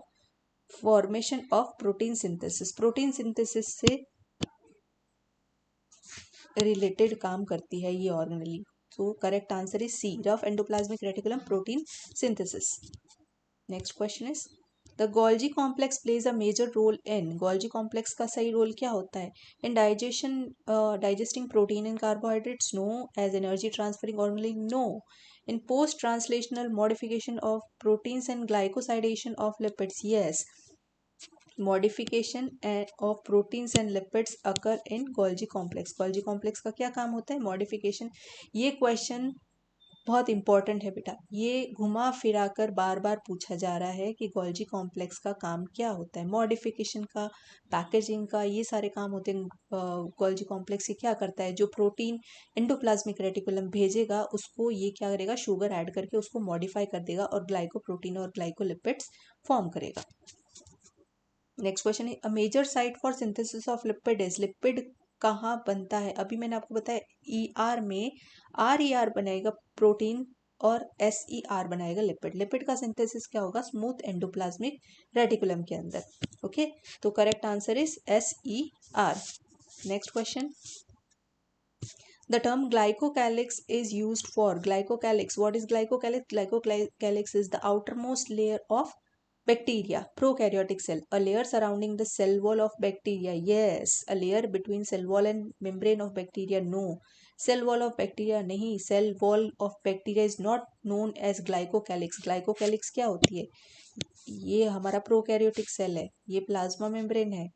[SPEAKER 1] formation of protein synthesis. Protein synthesis से रिलेटेड काम करती है ये organelle. So correct answer is C, rough endoplasmic reticulum protein synthesis. Next question is, the Golgi complex plays a major role in. Golgi complex का सही रोल क्या होता है? In digesting protein and carbohydrates. No. As energy transferring organelle? No. In post translational modification of proteins and glycosidation of lipids? Yes. Modification of proteins and lipids occur in Golgi complex. Golgi complex का क्या काम होता है? मॉडिफिकेशन. ये क्वेश्चन बहुत इंपॉर्टेंट है बेटा, ये घुमा फिरा कर बार बार पूछा जा रहा है कि गोल्जी कॉम्प्लेक्स का काम क्या होता है. मॉडिफिकेशन का, पैकेजिंग का, ये सारे काम होते हैं. गोल्जी कॉम्प्लेक्स ये क्या करता है? जो प्रोटीन एंडोप्लाज्मिक रेटिकुलम भेजेगा उसको ये क्या करेगा? शुगर ऐड करके उसको मॉडिफाई कर देगा और ग्लाइकोप्रोटीन और ग्लाइकोलिपिड्स फॉर्म करेगा. नेक्स्ट क्वेश्चन है, a major site for synthesis of lipid is. Lipid कहाँ बनता है? अभी मैंने आपको बताया ई आर में आर ई आर बनाएगा प्रोटीन और एस ई आर बनाएगा लिपिड. लिपिड का सिंथेसिस क्या होगा? स्मूथ एंडोप्लाज्मिक रेटिकुलम के अंदर. ओके, तो correct answer is S E R. Next question, the term glycocalyx is used for. Glycocalyx, what is glycocalyx? Glycocalyx is the outermost layer of bacteria, prokaryotic cell, a layer surrounding the cell wall of bacteria. Yes, a layer between cell wall and membrane of bacteria. No, cell wall of bacteria नहीं. cell wall of bacteria is not known as glycocalyx. glycocalyx क्या होती है? ये हमारा प्रोकैरियोटिक सेल है, ये प्लाज्मा मेम्ब्रेन है,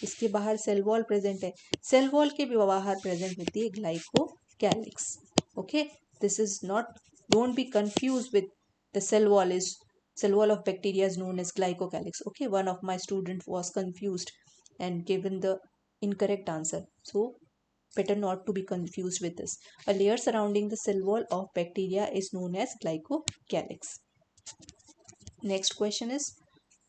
[SPEAKER 1] इसके बाहर सेल वॉल प्रेजेंट है, सेल वॉल के भी बाहर प्रेजेंट होती है glycocalyx. Okay, this is not, don't be confuse with the cell wall. Is cell wall of bacteria is known as glycocalyx. Okay, one of my student was confused and given the incorrect answer, so better not to be confused with this. A layer surrounding the cell wall of bacteria is known as glycocalyx. Next question is,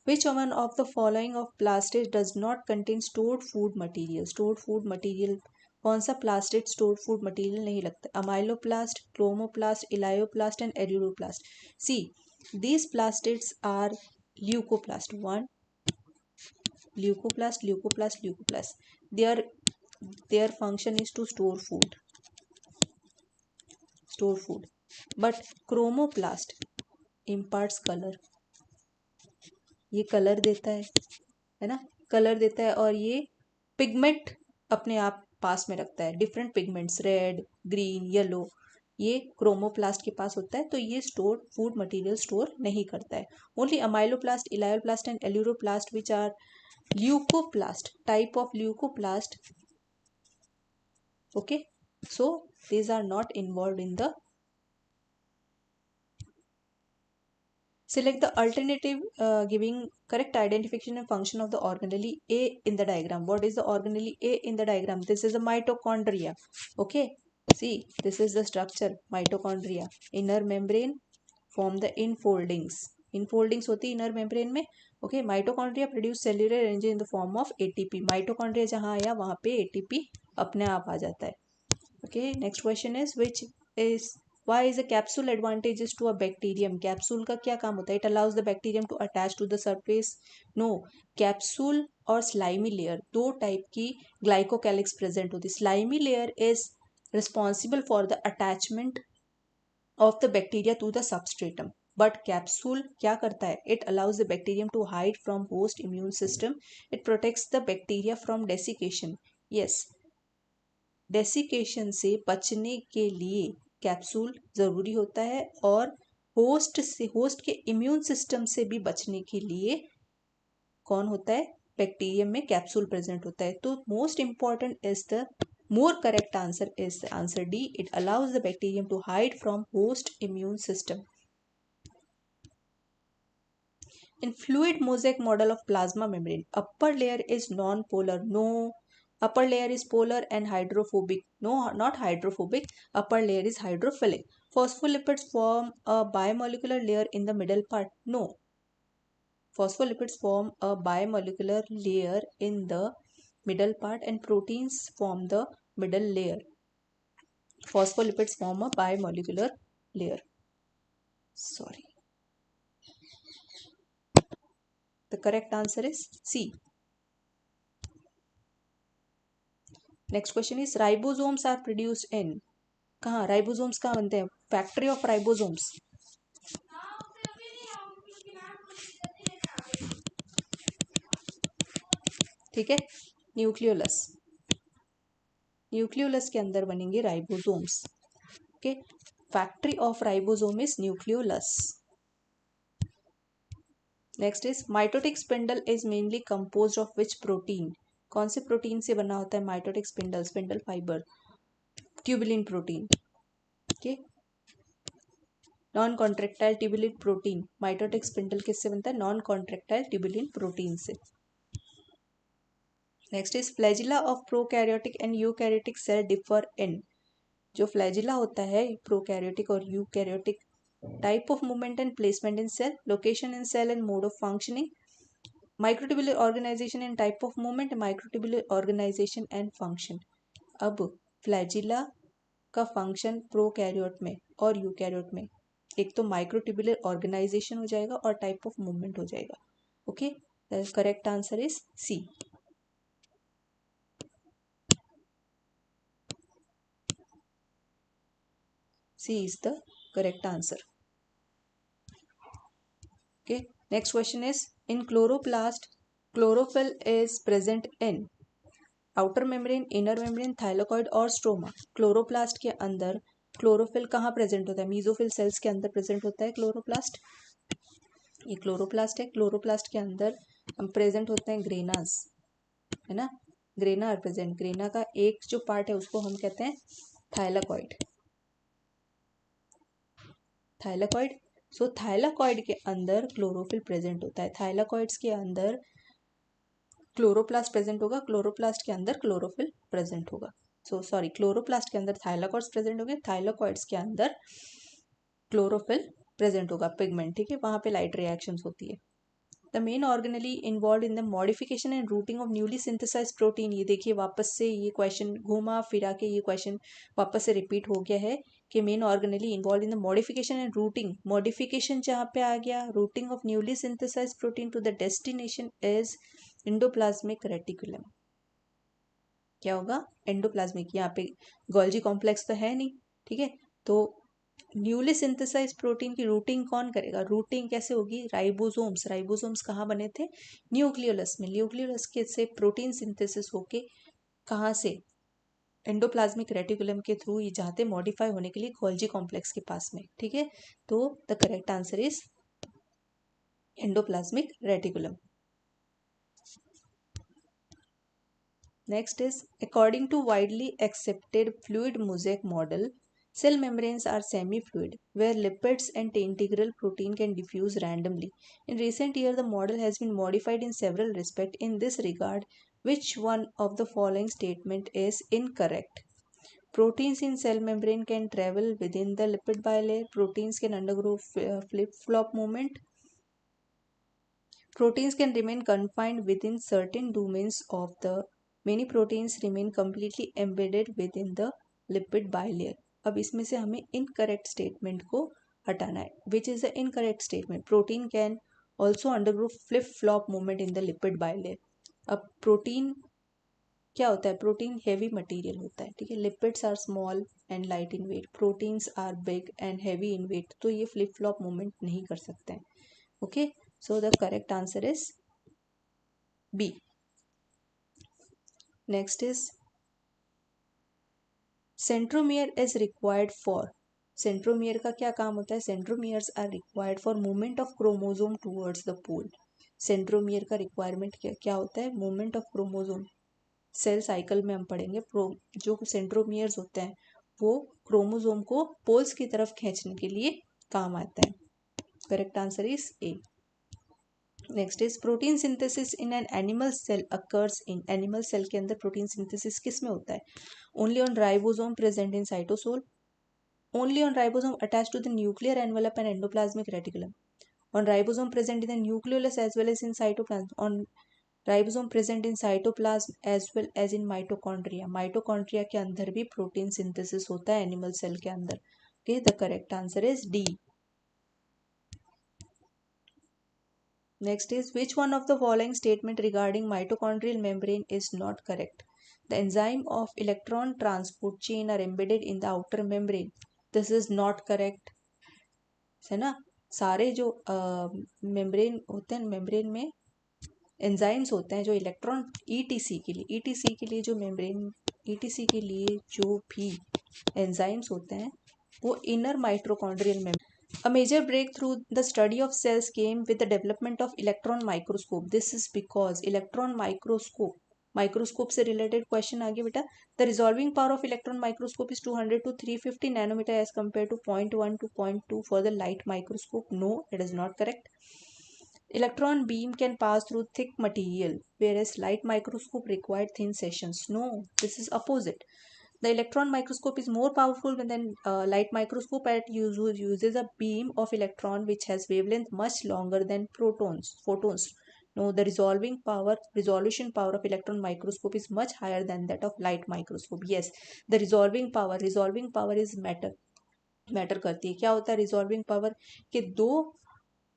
[SPEAKER 1] which one of the following of plastic does not contain stored food material? Stored food material कौन सा प्लास्टिक स्टोर्ड फूड मटेरियल नहीं लगता? Amyloplast, chromoplast, elaioplast and aleuroplast. C, these plastids are leucoplast. One, leucoplast. Their function is to store food. But chromoplast imparts color. ये कलर देता है ना, कलर देता है, और ये पिगमेंट अपने आप पास में रखता है, different pigments, red, green, yellow, ये क्रोमोप्लास्ट के पास होता है, तो ये स्टोर फूड मटेरियल स्टोर नहीं करता है। Only amyloplast, elaioplast and aleuroplast which are leucoplast, type of leucoplast, okay, so these are not involved in the. Select the alternative giving correct identification and function of the organelle A in the diagram. What is the organelle A in the diagram? This is a mitochondria. Okay, see, this is the structure, mitochondria. Inner membrane form the infoldings. Infoldings होती है inner membrane में. Okay, mitochondria produce cellular energy in the form of ATP. Mitochondria जहाँ आया वहाँ पे ATP अपने आप आ जाता है. Okay, next question is which is why is a capsule advantageous to a bacterium? Capsule का क्या काम होता है? It allows the bacterium to attach to the surface. No, capsule और slimy layer दो टाइप की glycocalyx present होती है. Slimy layer is responsible for the attachment of the bacteria to the substratum. But capsule क्या करता है? It allows the bacterium to hide from host immune system. It protects the bacteria from desiccation. Yes, desiccation से बचने के लिए कैप्सूल ज़रूरी होता है, और होस्ट के इम्यून सिस्टम से भी बचने के लिए कौन होता है? बैक्टीरियम में कैप्सूल प्रेजेंट होता है. तो most important is the more correct answer is the answer D. It allows the bacterium to hide from host immune system. In fluid mosaic model of plasma membrane, upper layer is non-polar. No, upper layer is polar and hydrophobic. No, not hydrophobic. Upper layer is hydrophilic. Phospholipids form a bimolecular layer in the middle part. No, phospholipids form a bimolecular layer in the middle part and proteins form the middle layer. Phospholipids form a bimolecular layer. Sorry. The correct answer is C. Next question is ribosomes are produced in. कहाँ राइबोसोम्स कहाँ बनते हैं? Factory of ribosomes. ठीक है, न्यूक्लियोलस. न्यूक्लियोलस के अंदर बनेंगे ribosomes. Okay, factory of ribosome is nucleolus. Next is mitotic spindle is mainly composed of which protein? कौन से प्रोटीन से बना होता है mitotic spindle? Spindle fibre, tubulin protein. Okay, non contractile tubulin protein. Mitotic spindle किससे बनता है? नॉन कॉन्ट्रेक्टाइल ट्यूबुलिन प्रोटीन से. Next is flagella of prokaryotic and eukaryotic cell differ in. जो फ्लैजिला होता है प्रोकैरियोटिक और eukaryotic, type of movement and placement in cell, location in cell and mode of functioning, microtubular organisation and type of movement, microtubular organisation and function. अब फ्लैजिला का फंक्शन प्रोकैरियोट में और यूकैरियोट में एक तो माइक्रोट्यूबुलर ऑर्गेनाइजेशन हो जाएगा और टाइप ऑफ मूवमेंट हो जाएगा. Okay, the correct answer is C. C is the correct answer. Okay, next question is in chloroplast, chlorophyll is present in outer membrane, inner membrane, thylakoid और स्ट्रोमा. क्लोरोप्लास्ट के अंदर क्लोरोफिल कहाँ प्रेजेंट होता है? मीजोफिल सेल्स के अंदर प्रेजेंट होता है क्लोरोप्लास्ट. ये क्लोरोप्लास्ट है. क्लोरोप्लास्ट के अंदर हम प्रेजेंट होते हैं ग्रेनास, है ना. Grana present. ग्रेना का एक जो पार्ट है उसको हम कहते हैं थाइलाकॉइड. थाइलाकॉइड. सो थाइलाकॉइड के अंदर क्लोरोफिल प्रेजेंट होता है. थाइलाकॉइड्स के अंदर क्लोरोप्लास्ट प्रेजेंट होगा, क्लोरोप्लास्ट के अंदर क्लोरोफिल प्रेजेंट होगा. सो सॉरी, क्लोरोप्लास्ट के अंदर थाइलाकॉइड्स प्रेजेंट होंगे, थाइलाकॉइड्स के अंदर क्लोरोफिल प्रेजेंट होगा, पिगमेंट. ठीक है, वहां पे लाइट रिएक्शंस होती है. The main organelle involved in the modification and routing of newly synthesize protein. ये देखिए वापस से ये क्वेश्चन घुमा फिरा के ये क्वेश्चन वापस से रिपीट हो गया है कि main organelle involved in the modification and routing. Modification जहाँ पे आ गया, routing of newly synthesize protein to the destination is endoplasmic reticulum. क्या होगा? एंडोप्लाज्मिक. यहाँ पे गोल्जी कॉम्प्लेक्स तो है नहीं, ठीक है, तो न्यूली सिंथेसाइज प्रोटीन की रूटिंग कौन करेगा? रूटिंग कैसे होगी? राइबोसोम्स। राइबोसोम्स कहाँ बने थे? न्यूक्लियोलस में। न्यूक्लियोलस के से प्रोटीन सिंथेसिस होके कहाँ से? एंडोप्लाज्मिक रेटिकुलम के थ्रू ये जाते मॉडिफाई होने के लिए गोल्जी कॉम्प्लेक्स के पास में। ठीक है, तो the correct answer is endoplasmic reticulum. Next is, according to widely accepted fluid mosaic model, cell membranes are semi-fluid, where lipids and integral protein can diffuse randomly. In recent years, the model has been modified in several respects. In this regard, which one of the following statement is incorrect? Proteins in cell membrane can travel within the lipid bilayer. Proteins can undergo flip-flop movement. Proteins can remain confined within certain domains of the many proteins remain completely embedded within the lipid bilayer. अब इसमें से हमें incorrect statement को हटाना है. Which is the incorrect statement? Protein can also undergo flip-flop movement in the lipid bilayer. अब protein क्या होता है? प्रोटीन हेवी मटेरियल होता है. ठीक है, lipids are small and light in weight, proteins are big and heavy in weight, तो ये फ्लिप फ्लॉप मूवमेंट नहीं कर सकते हैं. Okay, so the correct answer is B. Next is, centromere is required for. Centromere का क्या काम होता है? Centromeres are required for movement of chromosome towards the pole. Centromere का रिक्वायरमेंट क्या होता है? Movement of chromosome. Cell cycle में हम पढ़ेंगे जो सेंट्रोमियर्स होते हैं वो क्रोमोजोम को पोल्स की तरफ खींचने के लिए काम आता है. Correct answer is A. Next is, protein synthesis in an animal cell occurs in. Animal cell के अंदर प्रोटीन सिंथेसिस किस में होता है? Only on ribosome present in cytosol, only on ribosome attach to the nuclear envelope and endoplasmic reticulum, on ribosome present in the nucleolus as well as in cytoplasm, on ribosome present in cytoplasm as well as in mitochondria. Mitochondria के अंदर भी प्रोटीन सिंथेसिस होता है एनिमल सेल के अंदर. Okay, the correct answer is D. Next is, which one of the following statement regarding mitochondrial membrane is not correct? The enzyme of electron transport chain are embedded in the outer membrane. This is not correct. है ना? सारे जो मेम्ब्रेन होते हैं, मेम्ब्रेन में एंजाइम्स होते हैं जो इलेक्ट्रॉन ईटीसी के लिए जो मेम्ब्रेन ईटीसी के लिए जो भी एंजाइम्स होते हैं वो inner mitochondrial membrane. A major breakthrough the study of cells came with the development of electron microscope. This is because electron microscope से related question आ गया बेटा. The resolving power of electron microscope is 200 to 350 nanometer as compared to 0.1 to 0.2 for the light microscope. No, it is not correct. Electron beam can pass through thick material, whereas light microscope required thin sections. No, this is opposite. The electron microscope is more powerful than light microscope. It uses a beam of electron which has wavelength much longer than photons. No, the resolution power of electron microscope is much higher than that of light microscope. Yes, the resolving power is matter करती है. क्या होता है रिजॉल्विंग पावर? कि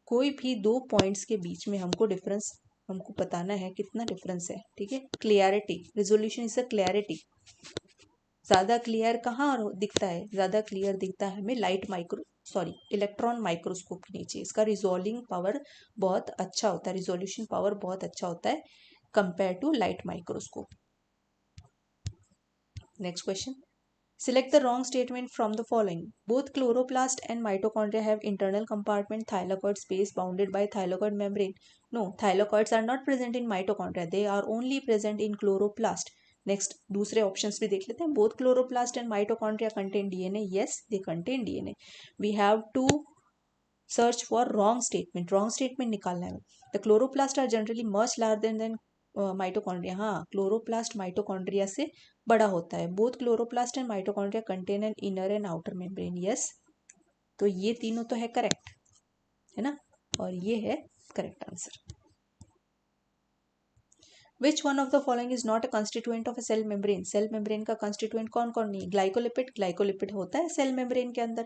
[SPEAKER 1] कोई भी दो पॉइंट्स के बीच में हमको बताना है कितना डिफरेंस है. ठीक है, clarity, resolution is a clarity. ज़्यादा क्लियर कहाँ दिखता है? ज़्यादा क्लियर दिखता है हमें इलेक्ट्रॉन माइक्रोस्कोप के नीचे. इसका रिजोल्विंग पावर बहुत अच्छा होता है, रिजोल्यूशन पावर बहुत अच्छा होता है compare to light microscope. Next question. Select the wrong statement from the following. Both chloroplast and mitochondria have internal compartment thylakoid space bounded by thylakoid membrane. No, thylakoids are not present in mitochondria. They are only present in chloroplast. Next, दूसरे options भी देख लेते हैं. Both chloroplast and mitochondria contain DNA. Yes, they contain DNA. We have to search for wrong statement. Wrong statement निकालना है. The chloroplast are generally much larger than mitochondria. हाँ, क्लोरोप्लास्ट माइटोकॉन्ड्रिया से बड़ा होता है. Both chloroplast and mitochondria contain an inner and outer membrane. Yes, तो ये तीनों तो है करेक्ट, है ना, और ये है correct answer. Which one of the following is not a constituent of a cell membrane? Cell membrane का कंस्टिट्यूएंट कौन कौन नहीं? ग्लाइकोलिपिड होता है सेल मेम्ब्रेन के अंदर.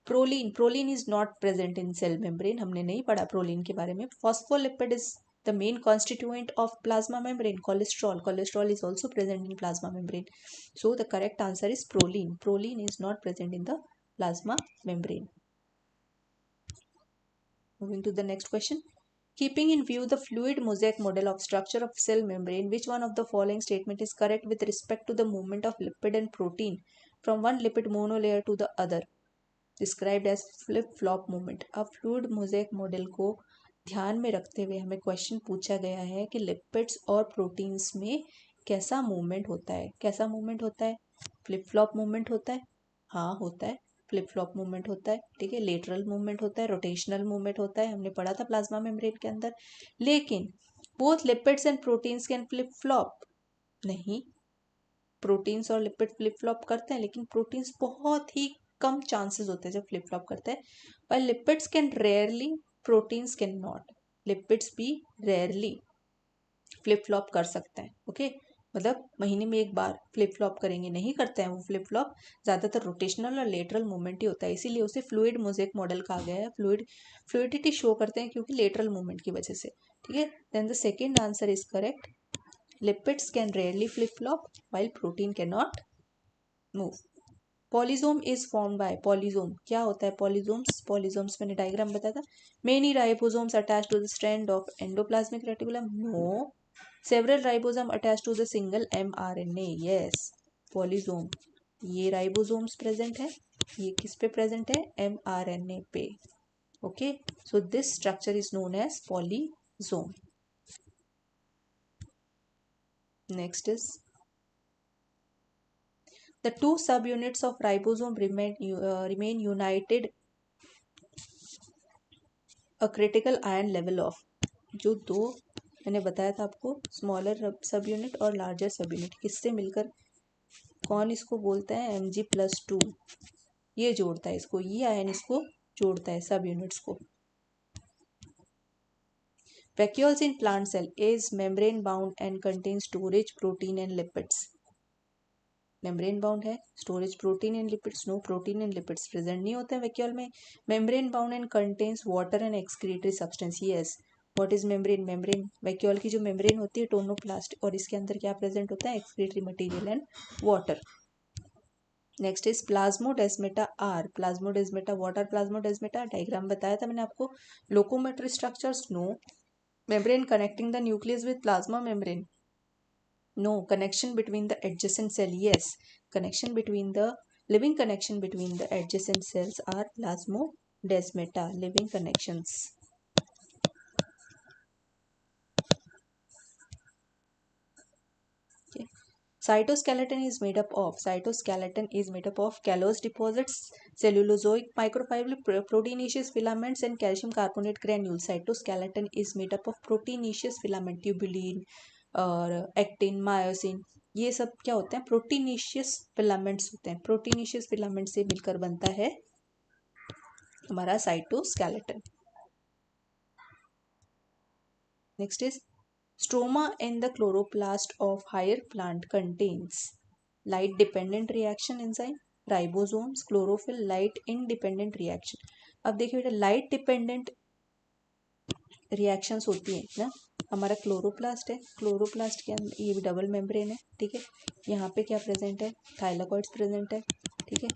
[SPEAKER 1] Proline is not present in cell membrane. हमने नहीं पढ़ा प्रोलीन के बारे में. Phospholipid is the main constituent of plasma membrane. Cholesterol is also present in plasma membrane. So the correct answer is proline. Proline is not present in the plasma membrane. Moving to the next question. Keeping in view the fluid mosaic model of structure of cell membrane, which one of the following statement is correct with respect to the movement of lipid and protein from one lipid monolayer to the other, described as flip-flop movement? अब फ्लूइड मोज़ेक मॉडल को ध्यान में रखते हुए हमें क्वेश्चन पूछा गया है कि लिपिड्स और प्रोटीन्स में कैसा मूवमेंट होता है. कैसा मूवमेंट होता है? फ्लिप फ्लॉप मूवमेंट होता है. हाँ होता है, फ्लिप फ्लॉप मूवमेंट होता है. ठीक है, लेटरल मूवमेंट होता है, रोटेशनल मूवमेंट होता है, हमने पढ़ा था प्लाज्मा मेम्ब्रेन के अंदर. लेकिन both lipids and proteins can flip flop नहीं. प्रोटीन्स और लिपिड फ्लिप फ्लॉप करते हैं, लेकिन प्रोटीन्स बहुत ही कम चांसेस होते हैं जब फ्लिप फ्लॉप करते हैं. पर lipids can rarely, proteins can not. Lipids भी रेयरली फ्लिप फ्लॉप कर सकते हैं. ओके, मतलब महीने में एक बार फ्लिप फ्लॉप करेंगे, नहीं करते हैं वो फ्लिप फ्लॉप. ज़्यादातर रोटेशनल और लेटरल मूवमेंट ही होता है, इसीलिए उसे फ्लूइड मोज़ेक मॉडल कहा गया है. फ्लूइडिटी शो करते हैं क्योंकि लेटरल मूवमेंट की वजह से. ठीक है, then the second answer is correct. Lipids can rarely flip flop while protein cannot move. Polysome is form by. Polysome क्या होता है? पॉलीजोम्स, पॉलीजोम्स मैंने डायग्राम बताया था. Many ribosomes attach to the strand of endoplasmic reticulum. No. Several ribosome attach to the single mRNA. Yes, polysome. ये राइबोसोम्स प्रेजेंट है, ये किस पे प्रेजेंट है? mRNA पे. Okay, so this structure is known as polysome. Next is the two subunits of ribosome remain united a critical iron level of. जो दो मैंने बताया था आपको, स्मॉलर सब यूनिट और लार्जर सब यूनिट, किससे मिलकर कौन इसको बोलता है? Mg+2. ये जोड़ता है इसको, ये आयन इसको जोड़ता है सब यूनिट्स को. Vacuoles in plant cell is membrane bound and contains storage protein and lipids. Membrane bound है, storage protein and lipids. No, protein and lipids present नहीं होते हैं वैक्यूल में. Membrane bound and contains water and excretory substance. Yes, what is membrane? Membrane, vacuole की जो मेम्ब्रेन होती है टोनोप्लास्ट, और इसके अंदर क्या प्रेजेंट होता है? Excretory material and water. Next is plasmodesmata are. Plasmodesmata, what are plasmodesmata? Diagram बताया था मैंने आपको. Locomotory structures. No. Membrane connecting the nucleus with plasma membrane. No. Connection between the adjacent cell. Yes, connection between the living connection between the adjacent cells are plasmodesmata, living connections. Okay. Cytoskeleton is made up of. Cytoskeleton is made up of callose deposits, cellulozoic microfibril, proteinaceous filaments and calcium carbonate granules. Cytoskeleton is made up of proteinaceous filament, tubulin और एक्टिन, मायोसिन, ये सब क्या होते हैं? प्रोटीनेशियस फिलामेंट्स होते हैं. प्रोटीनेशियस फिलामेंट से मिलकर बनता है हमारा cytoskeleton. Next is stroma in the chloroplast of higher plant contains light dependent reaction enzyme, ribosomes, chlorophyll. Light independent reaction. अब देखिए बेटा, लाइट डिपेंडेंट रिएक्शंस होती है ना. हमारा क्लोरोप्लास्ट है, क्लोरोप्लास्ट के अंदर ये भी डबल मेम्ब्रेन है. ठीक है, यहाँ पे क्या प्रेजेंट है? थाइलाकॉइड्स प्रेजेंट है. ठीक है,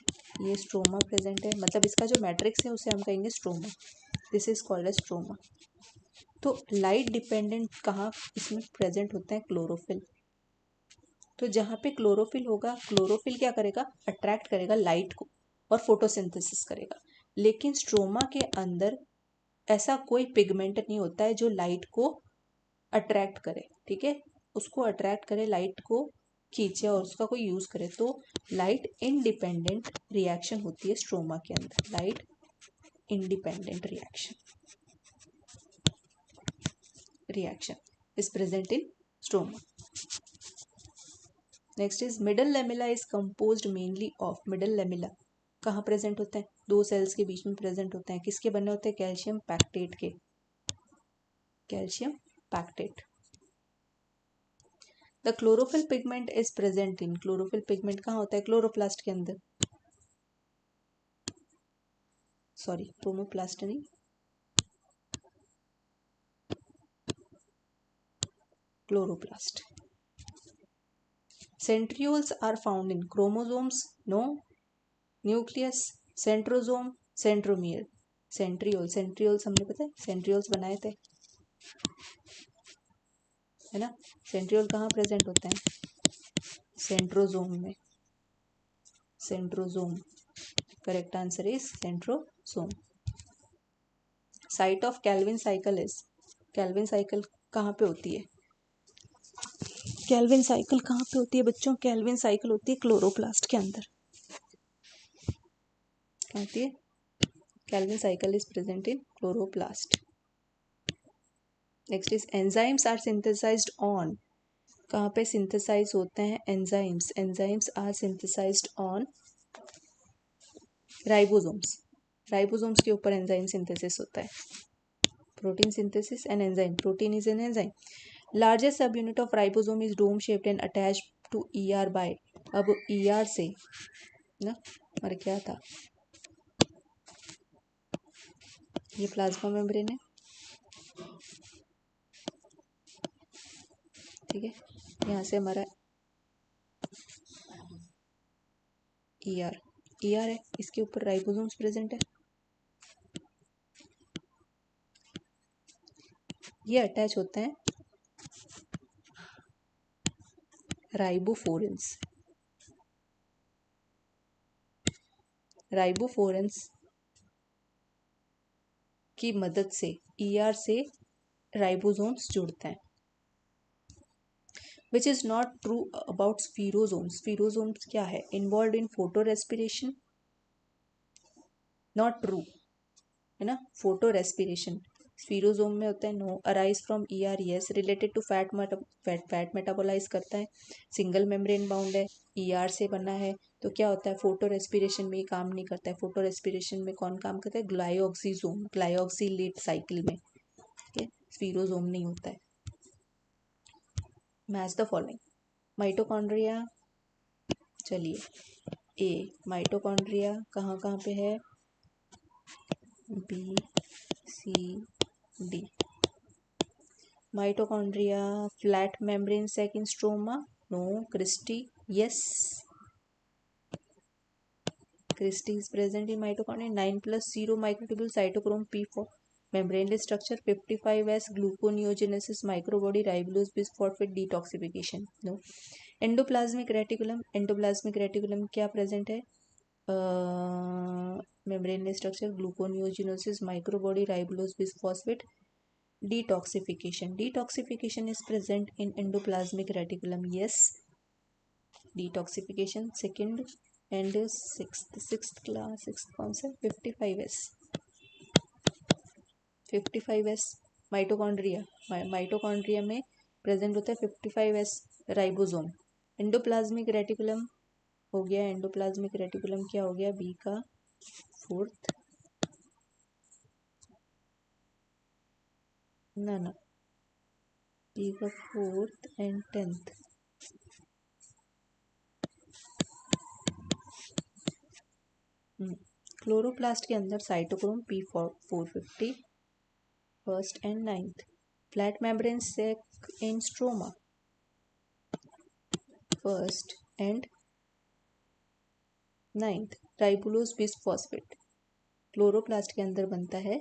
[SPEAKER 1] ये स्ट्रोमा प्रेजेंट है, मतलब इसका जो मैट्रिक्स है उसे हम कहेंगे stroma. This is called as stroma. तो लाइट डिपेंडेंट कहाँ इसमें प्रेजेंट होते हैं? क्लोरोफिल. तो जहाँ पे क्लोरोफिल होगा, क्लोरोफिल क्या करेगा? अट्रैक्ट करेगा लाइट को और फोटोसिंथेसिस करेगा. लेकिन स्ट्रोमा के अंदर ऐसा कोई पिगमेंट नहीं होता है जो लाइट को अट्रैक्ट करे. ठीक है, उसको अट्रैक्ट करे, लाइट को खींचे और उसका कोई यूज करे. तो लाइट इंडिपेंडेंट रिएक्शन होती है स्ट्रोमा के अंदर. Light independent reaction is present in stroma. Next is middle lamella is composed mainly of. Middle lamella कहाँ प्रेजेंट होते हैं? दो सेल्स के बीच में प्रेजेंट होते हैं. किसके बने होते हैं? कैल्शियम पैक्टेट के. Calcium pectate. The chlorophyll pigment is present in. Chlorophyll pigment कहाँ होता है? क्लोरोप्लास्ट के अंदर. सॉरी, क्रोमोप्लास्ट नहीं, chloroplast. Centrioles are found in chromosomes. No. Nucleus. Centrosome, centromere, centriole, centrioles हमने पता है सेंट्रियोल्स बनाए थे, है ना। सेंट्रियोल कहाँ प्रेजेंट होते हैं? सेंट्रोजोम में, centrosome, correct answer is centrosome. Site of kelvin cycle is, Calvin cycle कहाँ पे होती है? कैल्विन साइकिल कहाँ पे होती है बच्चों? कैल्विन साइकिल होती है क्लोरोप्लास्ट के अंदर, क्या होती है? Calvin cycle is present in chloroplast. Next is enzymes are synthesized on, कहाँ पे सिंथेसाइज होते हैं enzymes? Enzymes are synthesized on ribosomes, ribosomes के ऊपर एंजाइम सिंथेसिस होता है। Protein synthesis and enzyme, protein is an enzyme. Largest सब unit of ribosome is dome shaped and attached to ER by, अब ईआर से ना, और क्या था? ये प्लाज्मा मेम्ब्रेन है, ठीक है। यहाँ से हमारा ईआर, ईआर है, इसके ऊपर राइबोसोम्स प्रेजेंट है। ये अटैच होते हैं राइबोफोरेंस, राइबोफोरेंस की मदद से ईआर से राइबोसोम्स जुड़ते हैं। Which is not true about spherosomes, spherosomes क्या है? Involve in photorespiration, not true, है ना। फोटो रेस्पिरेशन स्फीरोसोम में होता है, no. Arise from ER, yes. Related to fat metabolise करता है, सिंगल मेम्ब्रेन बाउंड है, ईआर से बना है, तो क्या होता है? फोटो रेस्पिरेशन में ये काम नहीं करता है। फोटो रेस्पिरेशन में कौन काम करता है? ग्लाइऑक्सीजोम, ग्लाइऑक्सीलेट साइकिल में, ठीक है। स्फीरोसोम नहीं होता है। Match the following. माइटोकॉन्ड्रिया, चलिए ए, माइटोकॉन्ड्रिया कहाँ कहाँ पे है? B C D. Mitochondria flat membrane sac in stroma, no. Cristae, yes, cristae is present in mitochondria. 9+0 microtubule cytochrome P4 membraneless structure. 55S gluconeogenesis microbody ribulose bisphosphate detoxification, no. Endoplasmic reticulum, endoplasmic reticulum क्या प्रेजेंट है? Membraneless structure, gluconeogenesis microbody ribulose bisphosphate detoxification, detoxification is present in endoplasmic reticulum, yes, detoxification। second and sixth class, sixth कौन सा? 55S, 55S माइटोकॉन्ड्रिया, माइटोकॉन्ड्रिया में प्रेजेंट होता है 55S राइबोसोम। एंडोप्लाज्मिक रेटिकुलम हो गया, एंडोप्लाज्मिक रेटिकुलम क्या हो गया? बी का फोर्थ, ना बी का फोर्थ एंड 10th। क्लोरोप्लास्ट के अंदर cytochrome P450 first and 9th। Flat membrane sac in stroma first and 9th। Ribulose bisphosphate chloroplast के अंदर बनता है